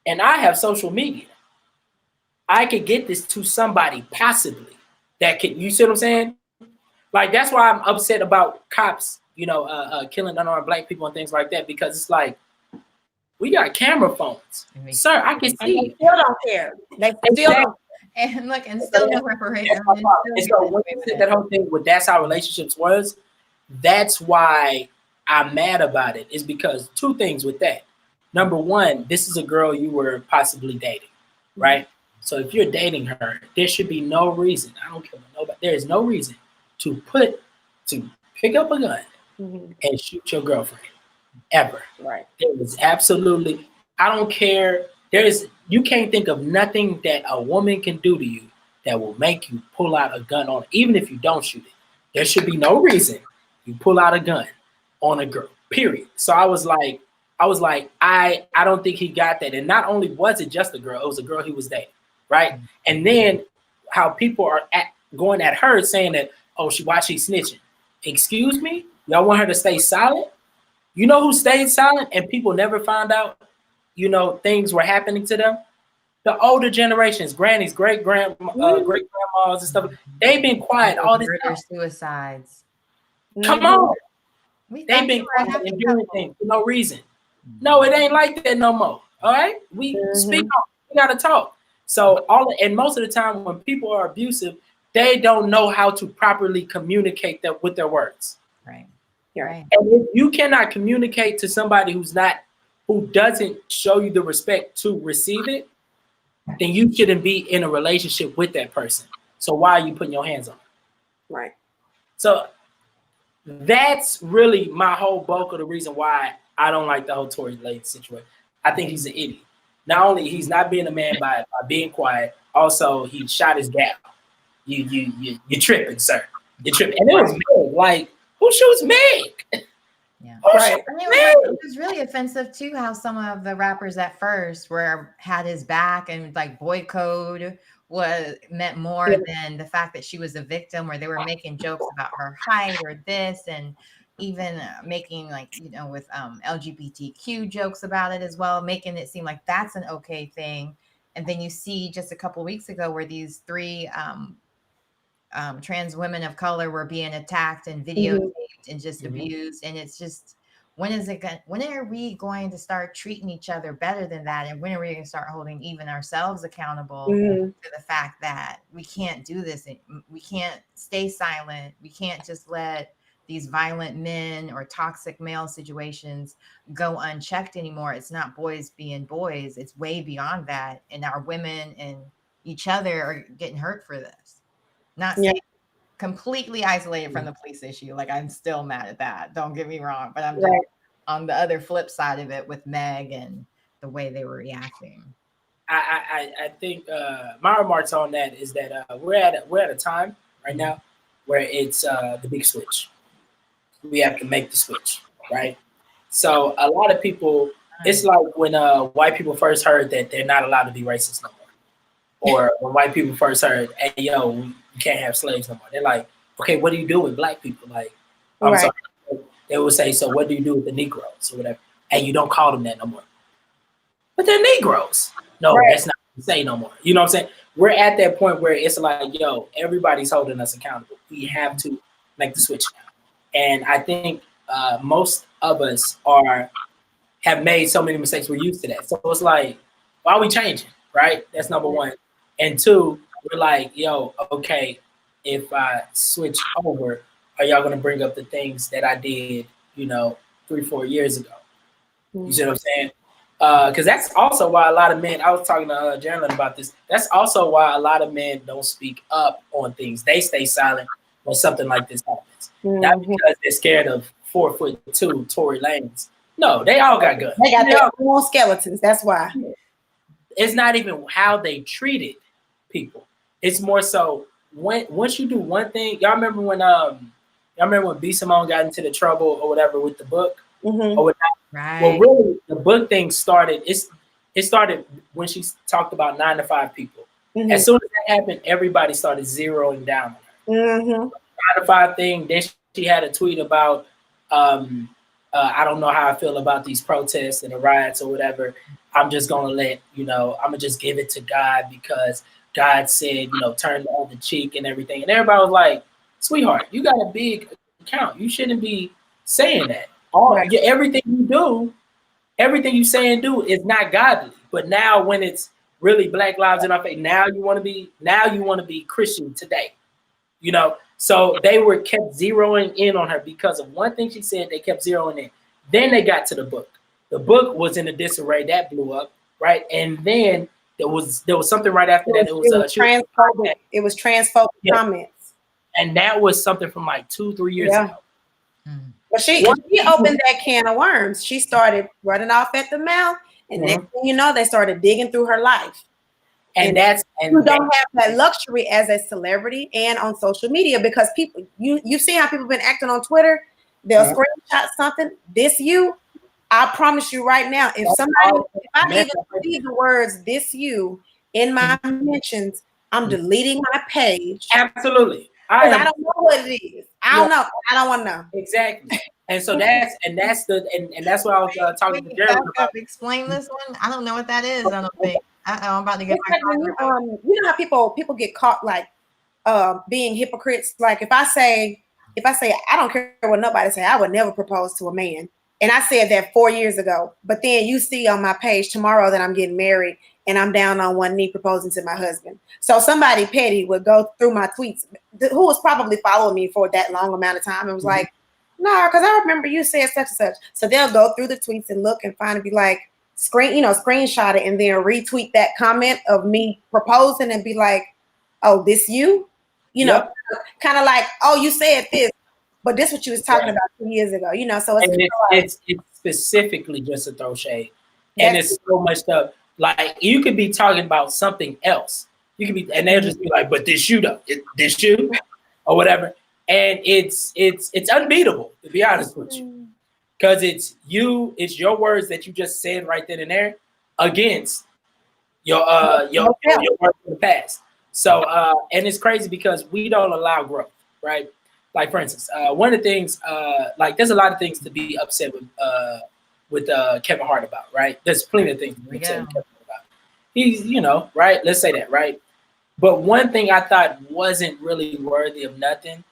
and I have social media, I could get this to somebody possibly that could, you see what I'm saying? Like, that's why I'm upset about cops, killing unarmed black people and things like that, because it's like, we got camera phones. Sir, I can see. They still don't care. They still don't. And look, and still no reparation. So when you said that whole thing with that's how relationships was, that's why I'm mad about it, is because two things with that. Number one, this is a girl you were possibly dating, right? So if you're dating her, there should be no reason. I don't care what nobody. There is no reason to pick up a gun and shoot your girlfriend ever. Right. There is absolutely. I don't care. You can't think of nothing that a woman can do to you that will make you pull out a gun on her, even if you don't shoot it. there should be no reason you pull out a gun on a girl, period. So I was like, I don't think he got that. And not only was it just a girl, it was a girl he was dating, right? And then how people are going at her saying that, oh, why she snitching? Excuse me? Y'all want her to stay silent? You know who stayed silent and people never found out, things were happening to them? The older generations, grannies, great grandmas and stuff, they've been quiet all this time. Suicides. Come on. They've been quiet and doing things for no reason. No, it ain't like that no more. All right? We speak on, we gotta talk. So and most of the time when people are abusive, they don't know how to properly communicate that with their words. Right. Right. And if you cannot communicate to somebody who doesn't show you the respect to receive it, then you shouldn't be in a relationship with that person. So why are you putting your hands on it? Right. So that's really my whole bulk of the reason why I don't like the whole Tory Lanez situation. I think he's an idiot. Not only he's not being a man by being quiet, also he shot his gal. You tripping, sir. You're tripping. And it was Meg. Like, who shoots Meg? Yeah. Right. It was really offensive too how some of the rappers at first had his back, and like boy code meant more than the fact that she was a victim, where they were making jokes about her height or this, and even making with LGBTQ jokes about it as well, making it seem like that's an okay thing. And then you see just a couple of weeks ago where these 3 trans women of color were being attacked and videotaped and just abused. And it's just, when are we going to start treating each other better than that? And when are we going to start holding even ourselves accountable to the fact that we can't do this? We can't stay silent. We can't just let these violent men or toxic male situations go unchecked anymore. It's not boys being boys. It's way beyond that. And our women and each other are getting hurt for this. Not saying completely isolated from the police issue. Like, I'm still mad at that. Don't get me wrong. But I'm just on the other flip side of it with Meg and the way they were reacting. I think my remarks on that is that we're at a time right now where it's the big switch. We have to make the switch, right? So a lot of people, it's like when white people first heard that they're not allowed to be racist no more. Or when white people first heard, hey, yo, you can't have slaves no more. They're like, okay, what do you do with black people? Like, I'm sorry. They would say, so what do you do with the Negroes or whatever? And you don't call them that no more. But they're Negroes. No, that's not what you say no more. You know what I'm saying? We're at that point where it's like, yo, everybody's holding us accountable. We have to make the switch now. And I think most of us have made so many mistakes. We're used to that. So it's like, why are we changing, right? That's number one. And 2, we're like, yo, okay, if I switch over, are y'all going to bring up the things that I did, 3-4 years ago? You see what I'm saying? Because that's also why a lot of men, I was talking to Jerlyn about this, that's also why a lot of men don't speak up on things. They stay silent when something like this happens. Not because they're scared of 4'2" Tory Lanez. No, they all got guns. They got their own skeletons. That's why. It's not even how they treated people. It's more so once you do one thing. Y'all remember when B. Simone got into the trouble or whatever with the book? Or whatever? Right. Well, really, the book thing started. It started when she talked about 9 to 5 people. As soon as that happened, everybody started zeroing down on her. 9 to 5 thing. Then she had a tweet about, I don't know how I feel about these protests and the riots or whatever. I'm just gonna I'm gonna just give it to God because God said, turn the other cheek and everything. And everybody was like, sweetheart, you got a big account. You shouldn't be saying that. Everything you say and do is not godly. But now when it's really Black lives in our face, now you want to be Christian today. So they kept zeroing in on her because of one thing she said. They kept zeroing in. Then they got to the book. The book was in a disarray that blew up, right? And then there was something right after that. It was transphobic. It was transphobic comments, and that was something from like 2-3 years ago. But she opened that can of worms. She started running off at the mouth, and next thing you know, they started digging through her life. And that's you don't have that luxury as a celebrity and on social media, because people, you see how people been acting on Twitter. They'll screenshot something. This you, I promise you right now, if I even see the words "this you" in my mentions, I'm deleting my page. Absolutely. I don't know what it is. I don't know. I don't want to know. Exactly. And so that's what I was talking to Jeremy about. Explain this one. I don't know what that is. I don't think. I'm about to get my you know how people get caught like being hypocrites. Like if I say I don't care what nobody say, I would never propose to a man. And I said that 4 years ago. But then you see on my page tomorrow that I'm getting married and I'm down on one knee proposing to my husband. So somebody petty would go through my tweets, who was probably following me for that long amount of time, and was like, no, because I remember you said such and such. So they'll go through the tweets and look and find and be like, screenshot it and then retweet that comment of me proposing and be like, oh, this you? You know, kind of like, oh, you said this, but this what you was talking about 2 years ago, you know. So it's specifically just a throw shade. And it's so much stuff. Like you could be talking about something else. You could be, and they'll just be like, but this you though, this you or whatever. And it's unbeatable, to be honest with you. Because it's your words that you just said right then and there against your words in the past. So and it's crazy because we don't allow growth, right? Like for instance, one of the things, like there's a lot of things to be upset with Kevin Hart about, right? There's plenty of things to be upset with Kevin Hart about. He's, right? Let's say that, right? But one thing I thought wasn't really worthy of nothing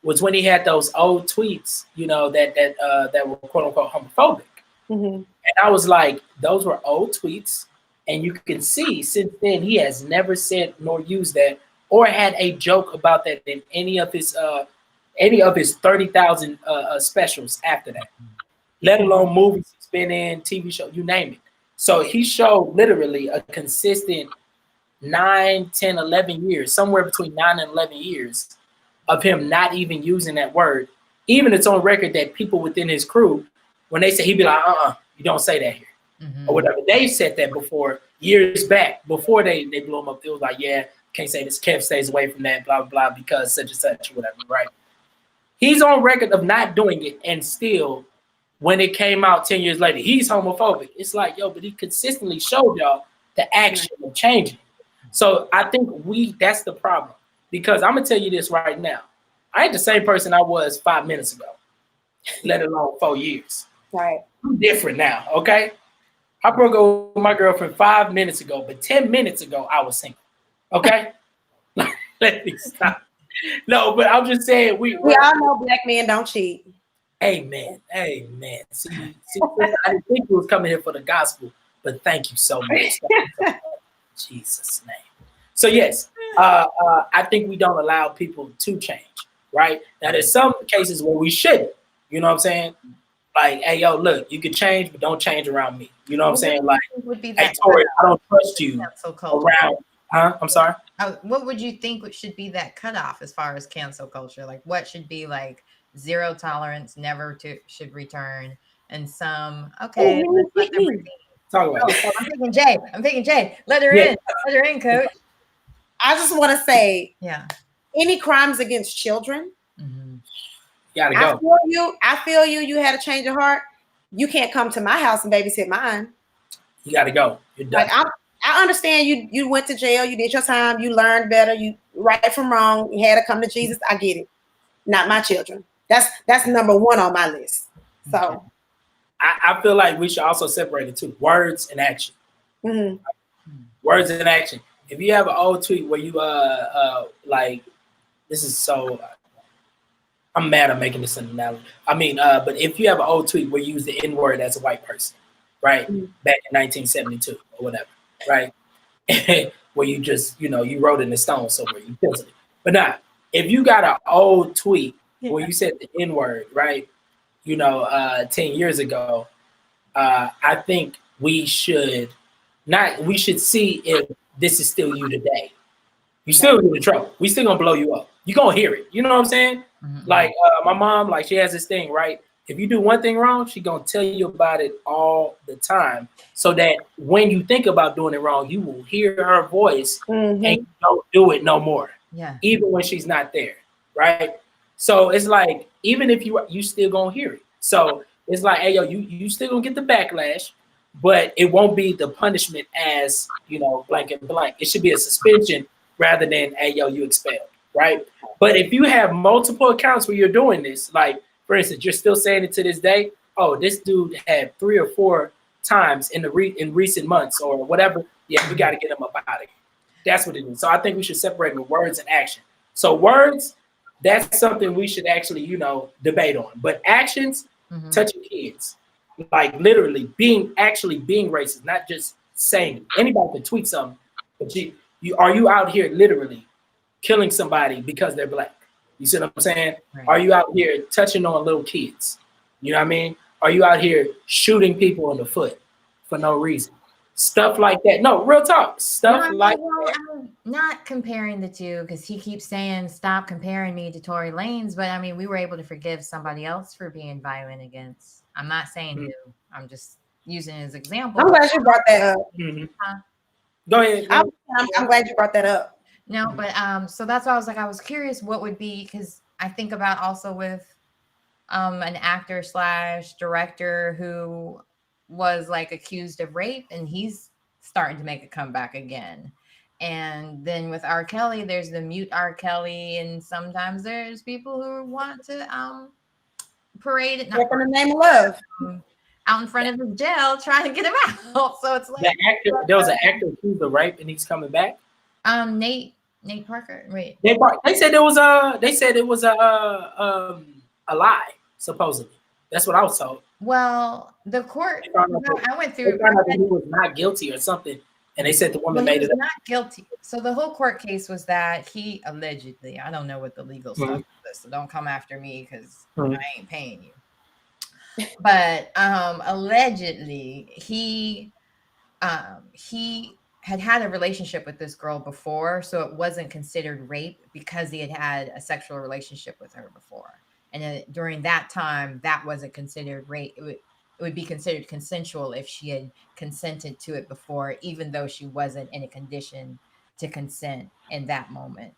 was when he had those old tweets, that were quote unquote homophobic. And I was like, those were old tweets. And you can see since then, he has never said nor used that or had a joke about that in any of his 30,000 specials after that, let alone movies he's been in, TV show, you name it. So he showed literally a consistent 9, 10, 11 years, somewhere between 9 and 11 years of him not even using that word. Even it's on record that people within his crew, when they say, he'd be like, you don't say that here. Or whatever. They said that before, years back, before they blew him up. It was like, yeah, can't say this. Kev stays away from that, blah, blah, blah, because such and such or whatever, right? He's on record of not doing it, and still, when it came out 10 years later, he's homophobic. It's like, but he consistently showed y'all the action of changing. So I think that's the problem. Because I'm going to tell you this right now. I ain't the same person I was 5 minutes ago, let alone 4 years. Right. I'm different now, okay? I broke up with my girlfriend 5 minutes ago, but 10 minutes ago, I was single, okay? Let me stop. No, but I'm just saying, we all know black men don't cheat. Amen. See, I didn't think you was coming here for the gospel, but thank you so much. In Jesus' name. So yes, I think we don't allow people to change, right? Now there's some cases where we shouldn't, you know what I'm saying? Like, hey, yo, look, you can change, but don't change around me. You know what I'm saying? Like, hey, Tori, I don't trust you around. Huh? I'm sorry? What would you think should be that cutoff as far as cancel culture? Like, what should be like zero tolerance, never should return, and some, okay, let's let them redeem. Talk about it. I'm picking Jay. Let her in. Let her in, coach. I just want to say, yeah, any crimes against children, gotta go. I feel you. You had a change of heart. You can't come to my house and babysit mine. You gotta go. You're done. Like I understand you went to jail. You did your time. You learned better. You right from wrong. You had to come to Jesus. I get it. Not my children. That's number one on my list. So I feel like we should also separate the two: words and action. Words and action. If you have an old tweet where you like, this is so. I'm mad I'm making this an analogy. I mean, but if you have an old tweet where you use the N-word as a white person, right? Back in 1972 or whatever, right? Where you just, you wrote in the stone somewhere, you penciled it. But now, if you got an old tweet where you said the N-word, right? 10 years ago, I think we should see if this is still you today. You still in the trouble. We still gonna blow you up. You gonna hear it. You know what I'm saying? Like my mom, like she has this thing, right? If you do one thing wrong, she gonna tell you about it all the time, so that when you think about doing it wrong, you will hear her voice and you don't do it no more. Yeah. Even when she's not there, right? So it's like, even if you still gonna hear it. So it's like, hey yo, you still gonna get the backlash, but it won't be the punishment as, you know, blank and blank. It should be a suspension rather than, hey yo, you expelled, right? But if you have multiple accounts where you're doing this, like for instance, you're still saying it to this day, oh, this dude had 3 or 4 times in recent months or whatever, yeah, we got to get him up out of here. That's what it is. So I think we should separate with words and action. So words, that's something we should actually, you know, debate on. But actions, touching kids, like literally being racist, not just saying it. Anybody can tweet something, but are you out here literally killing somebody because they're black? You see what I'm saying? Right. Are you out here touching on little kids? You know what I mean? Are you out here shooting people in the foot for no reason? Stuff like that. No, real talk. Stuff like that. I'm not comparing the two, because he keeps saying stop comparing me to Tory Lanez, but I mean, we were able to forgive somebody else for being violent against. I'm not saying who. I'm just using it as an example. I'm glad you brought that up. Go ahead. I'm glad you brought that up. No, but so that's why I was curious what would be, because I think about also with an actor / director who was like accused of rape, and he's starting to make a comeback again. And then with R. Kelly, there's the mute R. Kelly, and sometimes there's people who want to parade it, not in the name of love, out in front of his jail trying to get him out. So it's like there was an actor accused of rape and he's coming back. Nate Parker. Wait. They said it was a lie, supposedly. That's what I was told. Well, the court, I went through. They found out that he was not guilty or something, and they said the woman made it up. Not guilty. So the whole court case was that he allegedly, I don't know what the legal stuff is, so don't come after me because I ain't paying you. But allegedly, he had a relationship with this girl before, so it wasn't considered rape because he had a sexual relationship with her before. And during that time, that wasn't considered rape. It would be considered consensual if she had consented to it before, even though she wasn't in a condition to consent in that moment.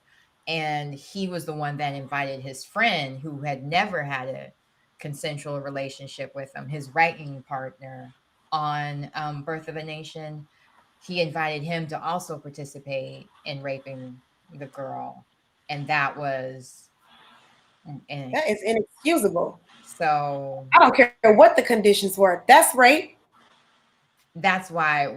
And he was the one that invited his friend, who had never had a consensual relationship with him, his writing partner on Birth of a Nation. He invited him to also participate in raping the girl. And that is inexcusable. So I don't care what the conditions were. That's rape. That's why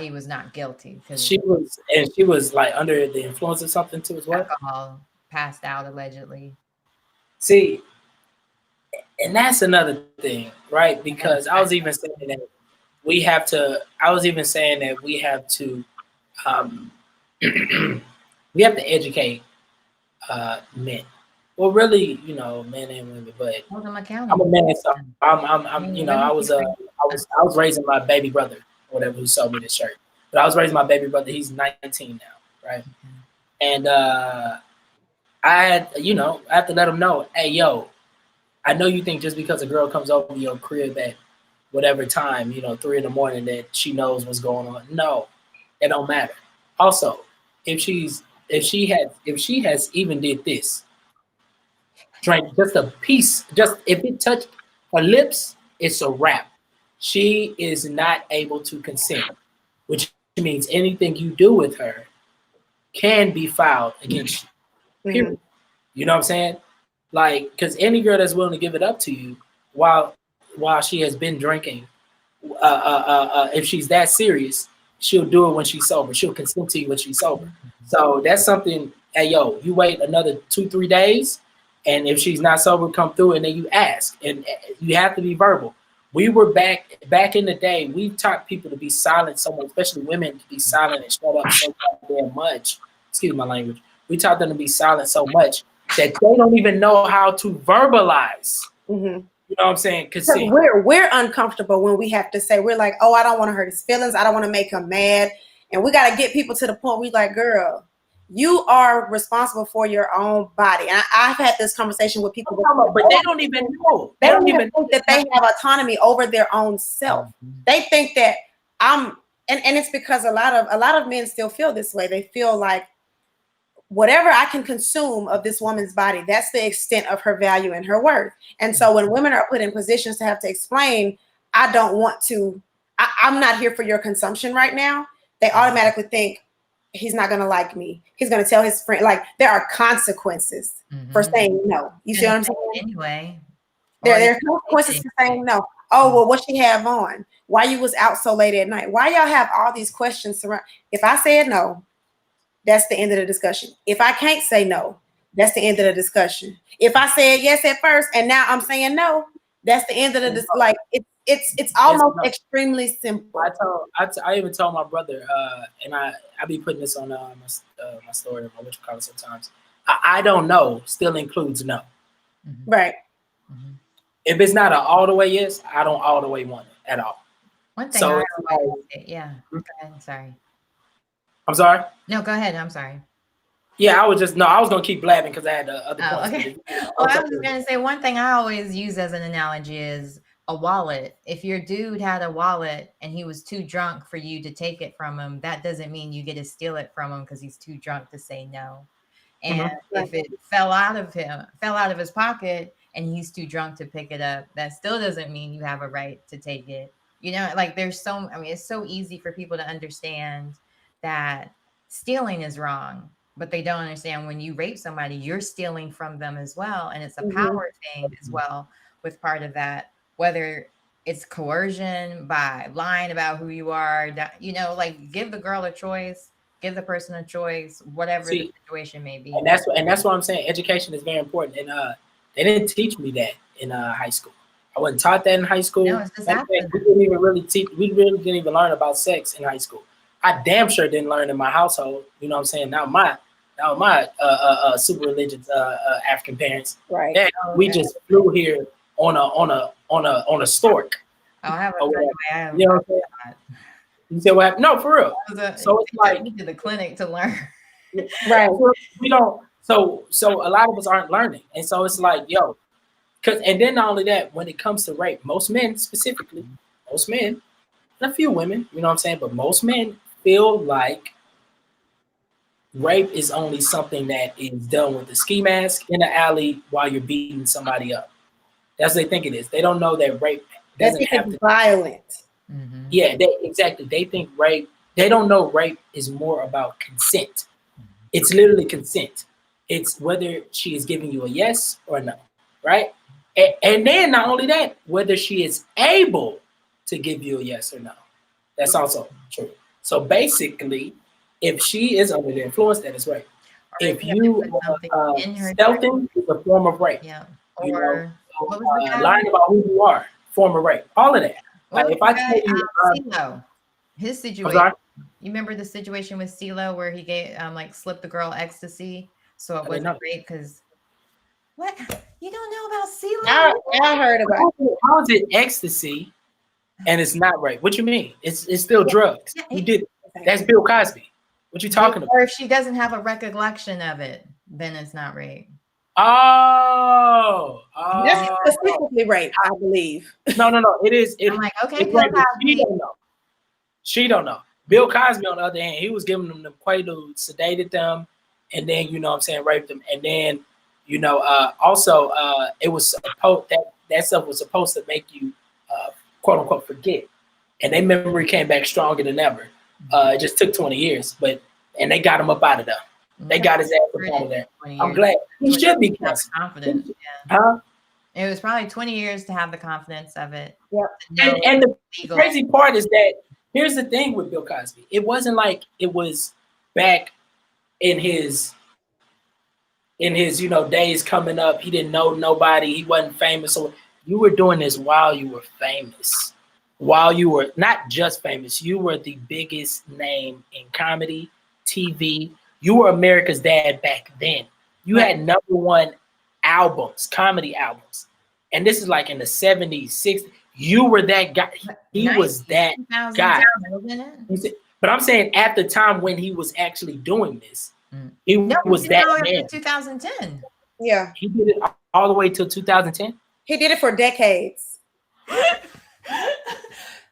he was not guilty. She was like under the influence of something too as well. Alcohol, passed out allegedly. See, and that's another thing, right? Because I was even saying that we have to we have to educate men. Well, really, you know, men and women, but I'm a man, so I'm you know, I was raising my baby brother, whatever, who sold me this shirt. But I was raising my baby brother. He's 19 now, right? And I had to let him know, hey, yo, I know you think just because a girl comes over your crib at whatever time, 3 a.m, that she knows what's going on. No, it don't matter. Also, if she has even did this, drank just a piece, just if it touched her lips, it's a wrap. She is not able to consent, which means anything you do with her can be filed against you. Period. You know what I'm saying? Like, because any girl that's willing to give it up to you while she has been drinking, if she's that serious, she'll do it when she's sober. She'll consent to you when she's sober. So that's something. Hey, yo, you wait another 2-3 days, and if she's not sober, come through, and then you ask, and you have to be verbal. We were back in the day. We taught people to be silent, so much, especially women, to be silent and shut up so damn much. Excuse my language. We taught them to be silent so much that they don't even know how to verbalize. You know what I'm saying? Because we're uncomfortable when we have to say, we're like, oh, I don't want to hurt his feelings. I don't want to make him mad. And we got to get people to the point we like, girl, You are responsible for your own body. And I've had this conversation with people, but they don't even know. They don't even think that they have autonomy over their own self. They think that and it's because a lot of men still feel this way. They feel like whatever I can consume of this woman's body, that's the extent of her value and her worth. And so when women are put in positions to have to explain, I don't want to, I'm not here for your consumption right now, they automatically think, he's not going to like me. He's going to tell his friend, like there are consequences for saying no. You see what I'm saying? Anyway, there are consequences for saying no. Oh, well, what she have on? Why you was out so late at night? Why y'all have all these questions around? If I said no, that's the end of the discussion. If I can't say no, that's the end of the discussion. If I said yes at first and now I'm saying no, that's the end of the discussion. Like it's almost extremely simple. I even told my brother, and I be putting this on my story, my whatchamacallit sometimes. I don't know still includes no. Right. If it's not an all the way yes, I don't all the way want it at all. One thing So yeah. Go ahead. Sorry. I'm sorry? No, go ahead. I'm sorry. Yeah, I was gonna keep blabbing because I had other points. Okay. Well, I was just gonna say one thing I always use as an analogy is a wallet. If your dude had a wallet and he was too drunk for you to take it from him, that doesn't mean you get to steal it from him because he's too drunk to say no. And if it fell out of his pocket and he's too drunk to pick it up, that still doesn't mean you have a right to take it. You know, like it's so easy for people to understand that stealing is wrong, but they don't understand when you rape somebody, you're stealing from them as well. And it's a power thing as well with part of that, whether it's coercion by lying about who you are, you know, like give the girl a choice, give the person a choice, whatever the situation may be. And that's what I'm saying. Education is very important. And they didn't teach me that in high school. I wasn't taught that in high school. No, it's just we really didn't even learn about sex in high school. I damn sure didn't learn in my household. You know what I'm saying? Now my super religious African parents. Right. We just flew here on a stork. Oh, I have a you know what I'm saying? You said what happened? No, for real. So it's like to the clinic to learn. Right. We don't. So a lot of us aren't learning, and so it's like, yo, and then not only that, when it comes to rape, most men, and a few women, you know what I'm saying, but most men feel like rape is only something that is done with a ski mask in the alley while you're beating somebody up. That's what they think it is. They don't know that rape doesn't have to be violent. Yeah, exactly. They think rape. They don't know rape is more about consent. It's literally consent. It's whether she is giving you a yes or no, right? And then not only that, whether she is able to give you a yes or no. That's also true. So basically, if she is under the influence, that is rape. If you stealthing is a form of rape. Yeah. You know, lying about who you are, form of rape. All of that. Like if I tell you, CeeLo, his situation. You remember the situation with CeeLo where he gave slipped the girl ecstasy, so it wasn't rape because what? You don't know about CeeLo? I heard about it. How is it ecstasy and it's not rape? What you mean? It's still drugs. You did it. That's Bill Cosby. What you talking about? Or if she doesn't have a recollection of it, then it's not rape. Oh. That's specifically rape, I believe. No. It is. I'm like, okay, Bill Cosby. She don't know. Bill Cosby, on the other hand, he was giving them the Quaaludes, sedated them, and then, you know what I'm saying, raped them. And then, you know, also, it was supposed that stuff was supposed to make you, quote unquote, forget. And their memory came back stronger than ever. It just took 20 years, and they got him up out of there. They got his ass up out of there. I'm glad. He should be confident. Yeah. Huh? It was probably 20 years to have the confidence of it. Yep. And the crazy part is that here's the thing with Bill Cosby. It wasn't like it was back in his days coming up. He didn't know nobody. He wasn't famous. So you were doing this while you were famous. While you were not just famous, you were the biggest name in comedy, TV. You were America's dad back then. You had #1 albums, comedy albums. And this is like in the 70s, 60s. You were that guy. He was that guy. But I'm saying at the time when he was actually doing this, He No, was he did it that all the way man. up to 2010. Yeah. He did it all the way till 2010. He did it for decades.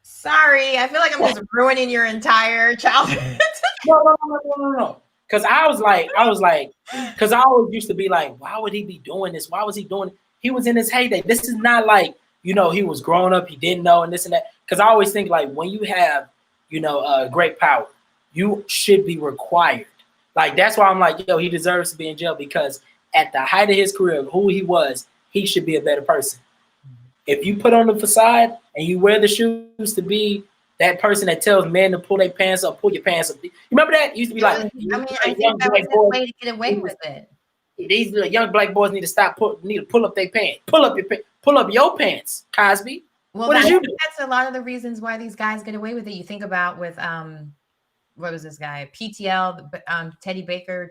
Sorry, I feel like I'm just ruining your entire childhood. No. Because I was like, because I always used to be like, why would he be doing this? Why was he doing it? He was in his heyday. This is not like, he was growing up, he didn't know, and this and that. Because I always think like when you have, great power, you should be required. Like that's why I'm like, he deserves to be in jail because at the height of his career, who he was, he should be a better person. If you put on the facade and you wear the shoes to be that person that tells men to pull their pants up, pull your pants up. You remember that? It used to be like, I think that was his way to get away with it. These little young black boys need to pull up their pants. Pull up your pants, Cosby. Well, what did you do? That's a lot of the reasons why these guys get away with it. You think about with what was this guy? PTL, Teddy Baker,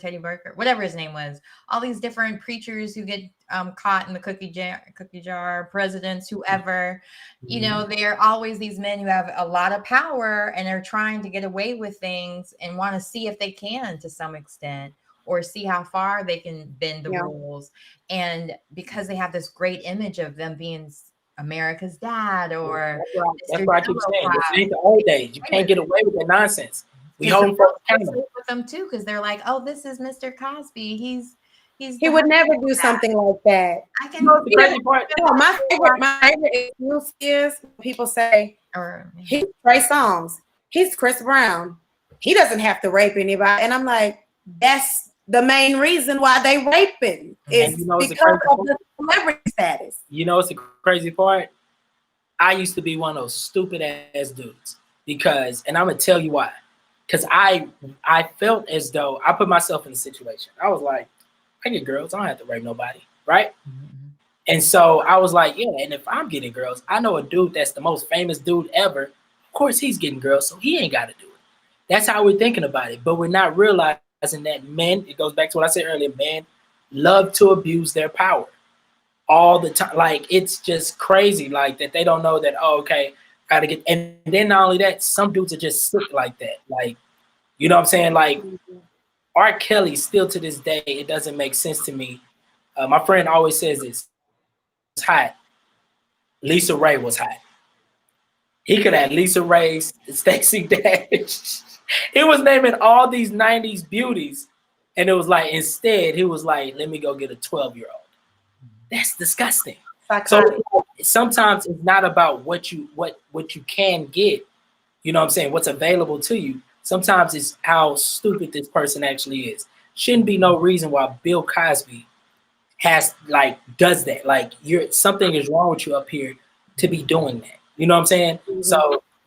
whatever his name was. All these different preachers who get caught in the cookie jar, presidents, whoever. They're always these men who have a lot of power and are trying to get away with things and want to see if they can to some extent, or see how far they can bend the rules. And because they have this great image of them being America's dad or that's why I keep saying this ain't the old days. You can't get away with that nonsense. We hold them for accountable with them too, because they're like, oh, this is Mr. Cosby. He would never do something like that. I can. The crazy part. My favorite excuse is people say, he's Trey Songz, he's Chris Brown. He doesn't have to rape anybody, and I'm like, that's the main reason why they raping is because of the celebrity status. It's the crazy part. I used to be one of those stupid ass dudes because, and I'm gonna tell you why. Because I felt as though I put myself in a situation. I was like, I get girls, I don't have to rape nobody, right? Mm-hmm. And so I was like, yeah, and if I'm getting girls, I know a dude that's the most famous dude ever. Of course he's getting girls, so he ain't got to do it. That's how we're thinking about it. But we're not realizing that men, it goes back to what I said earlier, men love to abuse their power all the time. Like, it's just crazy, like, that they don't know that, oh, okay, gotta get, and then not only that, some dudes are just sick like that. Like, you know what I'm saying? Like, R. Kelly, still to this day, it doesn't make sense to me. My friend always says this, it's hot. Lisa Ray was hot. He could have Lisa Ray, Stacey Dash. He was naming all these 90s beauties, and it was like, instead, he was like, let me go get a 12-year-old. That's disgusting. So sometimes it's not about what you can get, you know what I'm saying, what's available to you. Sometimes it's how stupid this person actually is. Shouldn't be no reason why Bill Cosby does that. Like, something is wrong with you up here to be doing that. You know what I'm saying? Mm-hmm.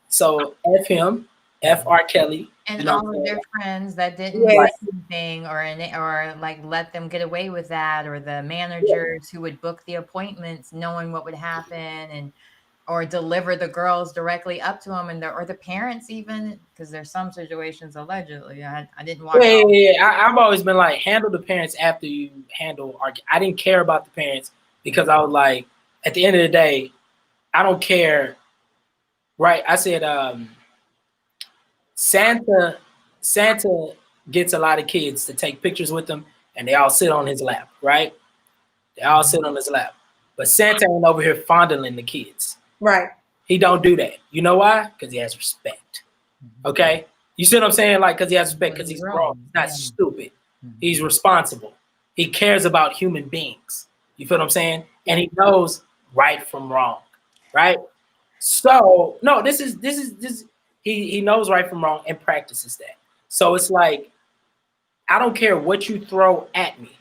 So F him, F R. Kelly. And all of their friends that didn't do anything or like let them get away with that, or the managers who would book the appointments knowing what would happen or deliver the girls directly up to them, or the parents even, because there's some situations allegedly. I didn't watch. I've always been like, handle the parents after you handle. I didn't care about the parents because I was like, at the end of the day, I don't care. Right? I said, Santa gets a lot of kids to take pictures with him, and they all sit on his lap, right? They all sit on his lap. But Santa ain't over here fondling the kids. Right. He don't do that. You know why? Because he has respect. Okay? You see what I'm saying? Like, because he has respect, because he's grown. He's not stupid. He's responsible. He cares about human beings. You feel what I'm saying? And he knows right from wrong. Right? So, no, this is he knows right from wrong and practices that. So it's like, I don't care what you throw at me.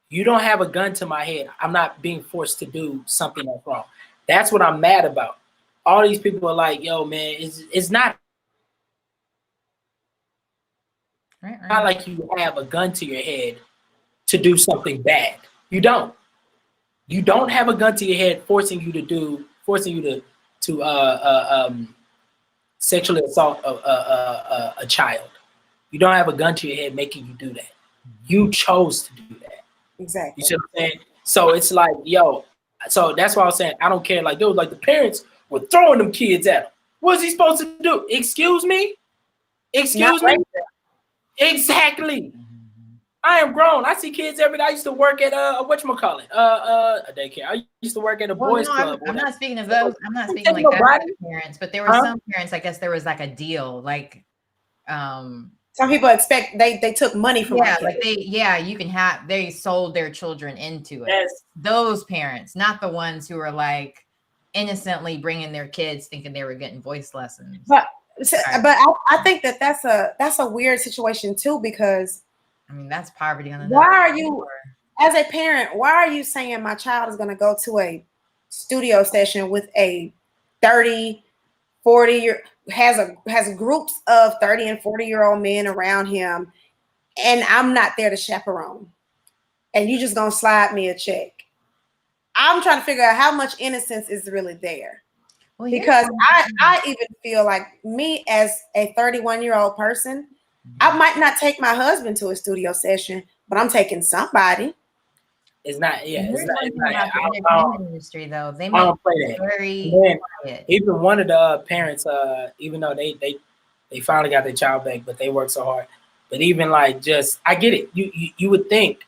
You don't have a gun to my head. I'm not being forced to do something that's wrong. That's what I'm mad about. All these people are like, yo, man, it's not, not like you have a gun to your head to do something bad. You don't. You don't have a gun to your head forcing you to sexually assault a child. You don't have a gun to your head making you do that. You chose to do that. Exactly. You see what I'm saying? So it's like, yo, so that's why I was saying, I don't care. Like, dude, like the parents were throwing them kids at him. What's he supposed to do? Excuse me? Excuse me? Exactly. I am grown. I see kids every day. I used to work at whatchamacallit, a daycare. I used to work at a boys club. I'm not speaking of those. I'm not speaking like that parents, but there were some parents. I guess there was like a deal, like some people expect they took money from like you can have they sold their children into it. Yes. Those parents, not the ones who are like innocently bringing their kids thinking they were getting voice lessons. But I think that's a weird situation too, because I mean that's poverty on why are you as a parent, why are you saying my child is going to go to a studio session with a 30, 40 has groups of 30 and 40-year-old men around him, and I'm not there to chaperone, and you just gonna slide me a check? I'm trying to figure out how much innocence is really there. Well, because I even feel like me as a 31-year-old person, I might not take my husband to a studio session, but I'm taking somebody. It's not, It's not the entertainment industry, though. They make it very quiet. Even one of the parents, even though they finally got their child back, but they work so hard. But even like I get it. You would think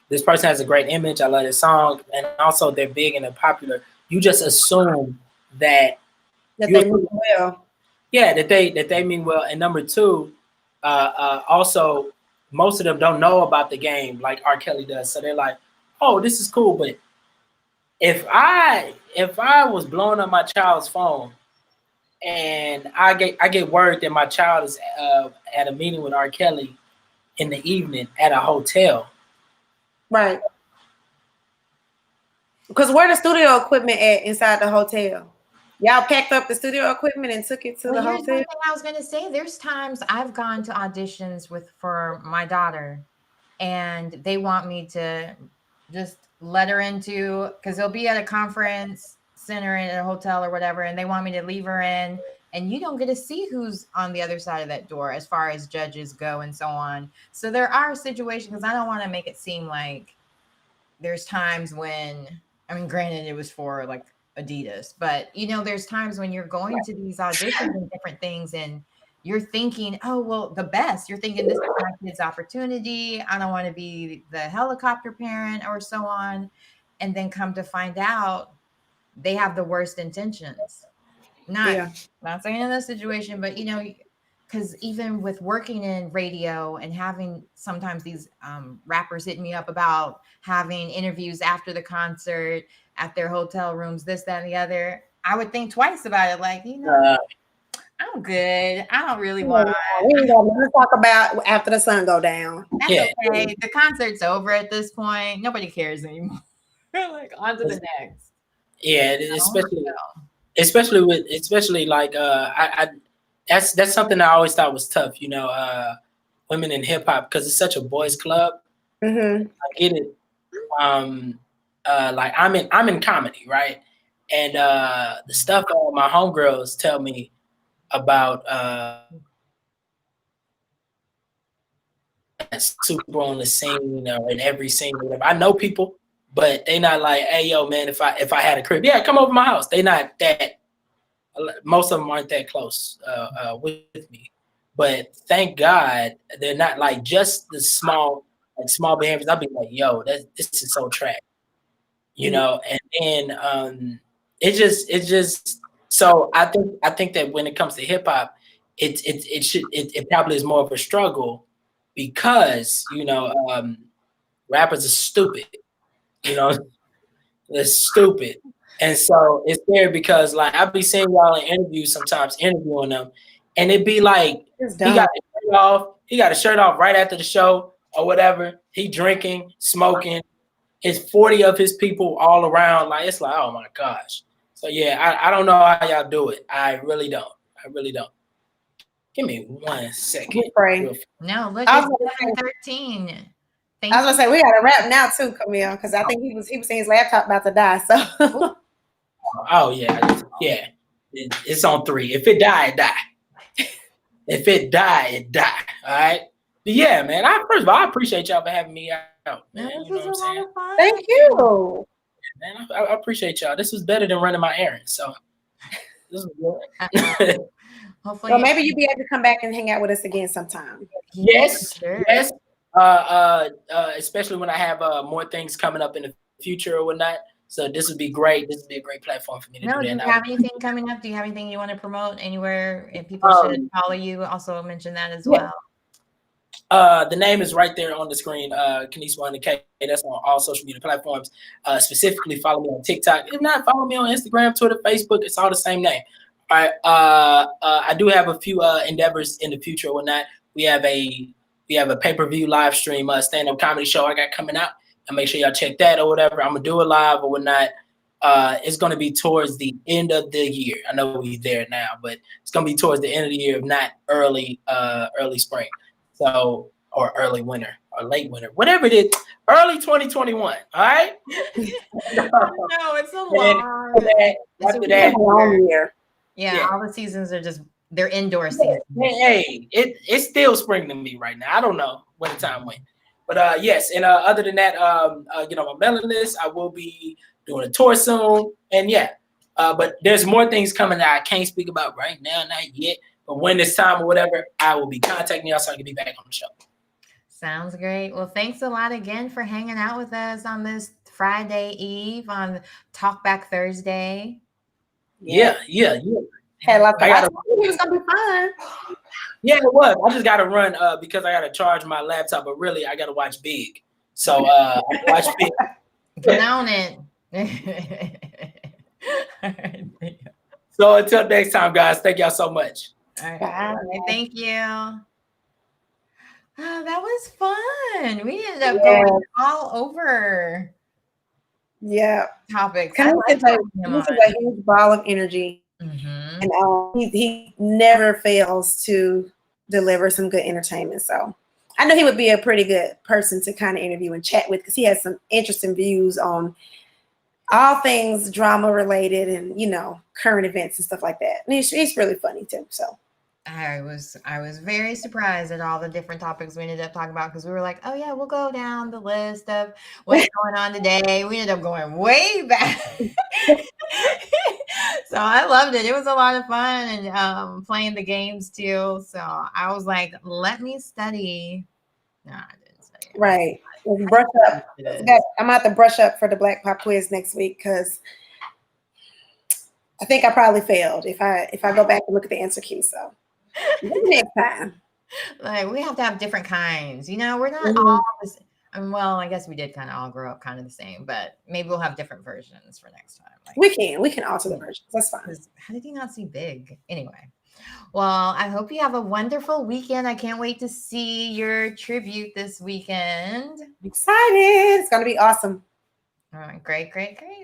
this person has a great image. I love their song, and also they're big and they're popular. You just assume that they mean well. Yeah, that they mean well. And number two, also most of them don't know about the game like R. Kelly does. So they're like, oh, this is cool, but if I was blowing up my child's phone and I get word that my child is at a meeting with R. Kelly in the evening at a hotel, right? Because where the studio equipment at inside the hotel? Y'all packed up the studio equipment and took it to the hotel? Thing I was going to say, there's times I've gone to auditions for my daughter, and they want me to just let her into, because they'll be at a conference center in a hotel or whatever, and they want me to leave her in, and you don't get to see who's on the other side of that door as far as judges go and so on. So there are situations, because I don't want to make it seem like there's times when, I mean, granted, it was for like Adidas, but there's times when you're going to these auditions and different things, and you're thinking, oh, well, the best. You're thinking this is my kid's opportunity. I don't want to be the helicopter parent or so on. And then come to find out they have the worst intentions. Not saying in this situation, but, because even with working in radio and having sometimes these rappers hit me up about having interviews after the concert at their hotel rooms, this, that, and the other, I would think twice about it. Like, I'm good. I don't really want. We ain't got nothing to talk about after the sun go down. That's okay. The concert's over at this point. Nobody cares anymore. Like on to the next. Yeah, especially like I that's something I always thought was tough. Women in hip hop, because it's such a boys club. Mm-hmm. I get it. Like I'm in comedy, right? And the stuff my homegirls tell me about super on the scene or in every scene or whatever. I know people, but they not like, hey yo man, if I had a crib, yeah, come over my house. They not that, most of them aren't that close with me. But thank God they're not like just the small behaviors. I'll be like, yo, this is so trash. And then it just so I think that when it comes to hip hop, it probably is more of a struggle because rappers are stupid, they're stupid, and so it's there because like I be seeing y'all in interviews sometimes interviewing them, and it'd be like he got a shirt off right after the show or whatever. He drinking, smoking. It's 40 of his people all around. Like it's like, oh my gosh. So yeah, I don't know how y'all do it. I really don't. Give me 1 second. No, look, it's 13. I was gonna say we got to wrap now too, Camille, because I think he was saying his laptop about to die. So. Oh yeah. It's on 3. If it die, it die. If it die, it die. All right. But yeah, man. First of all, I appreciate y'all for having me out. Man, this was a lot of fun. Thank you. Man, I appreciate y'all. This was better than running my errands. So this was good. Hopefully, well, maybe you'll be able to come back and hang out with us again sometime. Yes, sure. Yes. Especially when I have more things coming up in the future or whatnot. So this would be great. This would be a great platform for me to do Do that. you have anything coming up? Do you have anything you want to promote anywhere? If people should follow you, also mention that as well. The name is right there on the screen. Canice 100K. That's on all social media platforms. Specifically, follow me on TikTok. If not, follow me on Instagram, Twitter, Facebook. It's all the same name. All right. I do have a few endeavors in the future or whatnot. We have a pay-per-view live stream stand-up comedy show I got coming out. And make sure y'all check that or whatever. I'm gonna do it live or whatnot. It's gonna be towards the end of the year. I know we're there now, but it's gonna be towards the end of the year, if not early spring. So, or early winter or late winter, whatever it is, early 2021. All right. No, it's a long. After that, long year. Yeah, all the seasons are they're indoor seasons. Hey, it's still spring to me right now. I don't know when the time went, but yes. And other than that, my mailing list. I will be doing a tour soon, and but there's more things coming that I can't speak about right now, not yet. But when it's time or whatever, I will be contacting y'all so I can be back on the show. Sounds great. Well, thanks a lot again for hanging out with us on this Friday Eve on Talkback Thursday. Yeah. Had lots of it was gonna be fun. Yeah, it was. I just gotta run because I gotta charge my laptop, but really I gotta watch Big. So watch Big. Get on it. So until next time, guys, thank y'all so much. All right. Thank you. Oh, that was fun. We ended up going all over topics. He's a huge ball of energy. Mm-hmm. And he never fails to deliver some good entertainment. So I know he would be a pretty good person to kind of interview and chat with because he has some interesting views on all things drama related and, current events and stuff like that. And he's really funny too. So I was very surprised at all the different topics we ended up talking about because we were like, oh yeah, we'll go down the list of what's going on today. We ended up going way back. So I loved it. It was a lot of fun and playing the games too. So I was like, let me study. No, I didn't study. Right. Brush up. I'm gonna have to brush up for the Black Pop quiz next week because I think I probably failed if I go back and look at the answer key. So next time. Like we have to have different kinds. We're not all the same. Well, I guess we did kind of all grow up kind of the same, but maybe we'll have different versions for next time. We can alter the versions. That's fine. How did you not see Big? Anyway. Well, I hope you have a wonderful weekend. I can't wait to see your tribute this weekend. I'm excited. It's going to be awesome. All right, great.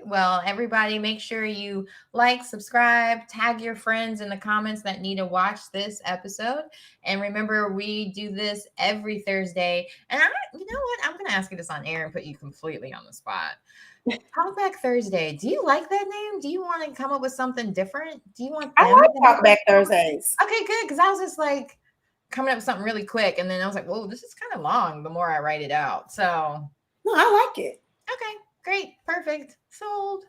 Well, everybody, make sure you like, subscribe, tag your friends in the comments that need to watch this episode. And remember, we do this every Thursday. And you know what? I'm going to ask you this on air and put you completely on the spot. Talkback Thursday. Do you like that name? Do you want to come up with something different? Do you want? I like Talkback Thursdays. Okay, good. Because I was just like coming up with something really quick, and then I was like, "Whoa, this is kind of long." The more I write it out, so no, I like it. Okay, great, perfect, sold.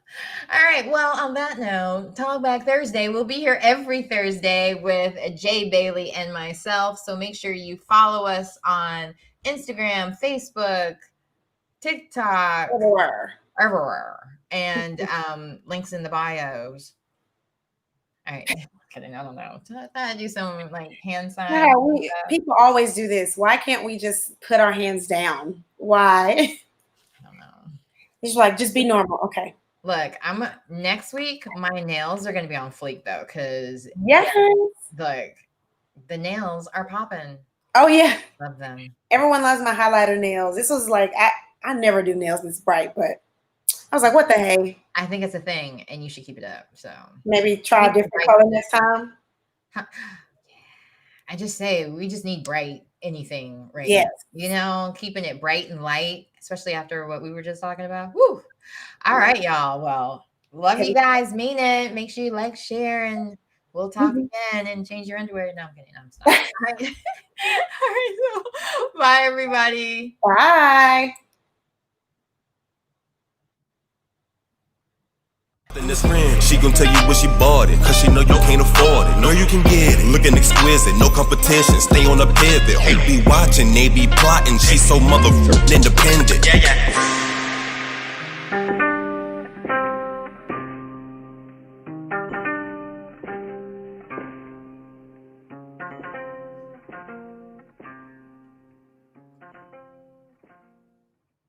All right. Well, on that note, Talkback Thursday. We'll be here every Thursday with Jay Bailey and myself. So make sure you follow us on Instagram, Facebook, TikTok, everywhere, and links in the bios. All right, kidding. I don't know. I do some like hand signs. Yeah, people always do this. Why can't we just put our hands down? Why? I don't know. It's like just be normal. Okay. Look, next week. My nails are gonna be on fleek though, because like the nails are popping. Oh yeah, love them. Everyone loves my highlighter nails. This was like I never do nails this bright, but I was like, what the heck? I think it's a thing, and you should keep it up. So maybe try a different color next time. I just say we just need bright anything right now. Keeping it bright and light, especially after what we were just talking about. Woo! All right, y'all. Well, love you guys. Mean it. Make sure you like, share, and we'll talk again and change your underwear. No, I'm kidding. I'm sorry. All right. So, bye, everybody. Bye. In this ring, she gon' tell you where she bought it, cause she know you can't afford it. Know you can get it, looking exquisite, no competition, stay on a pivot. Hope be watching, they be plotting, she so mother independent. Yeah.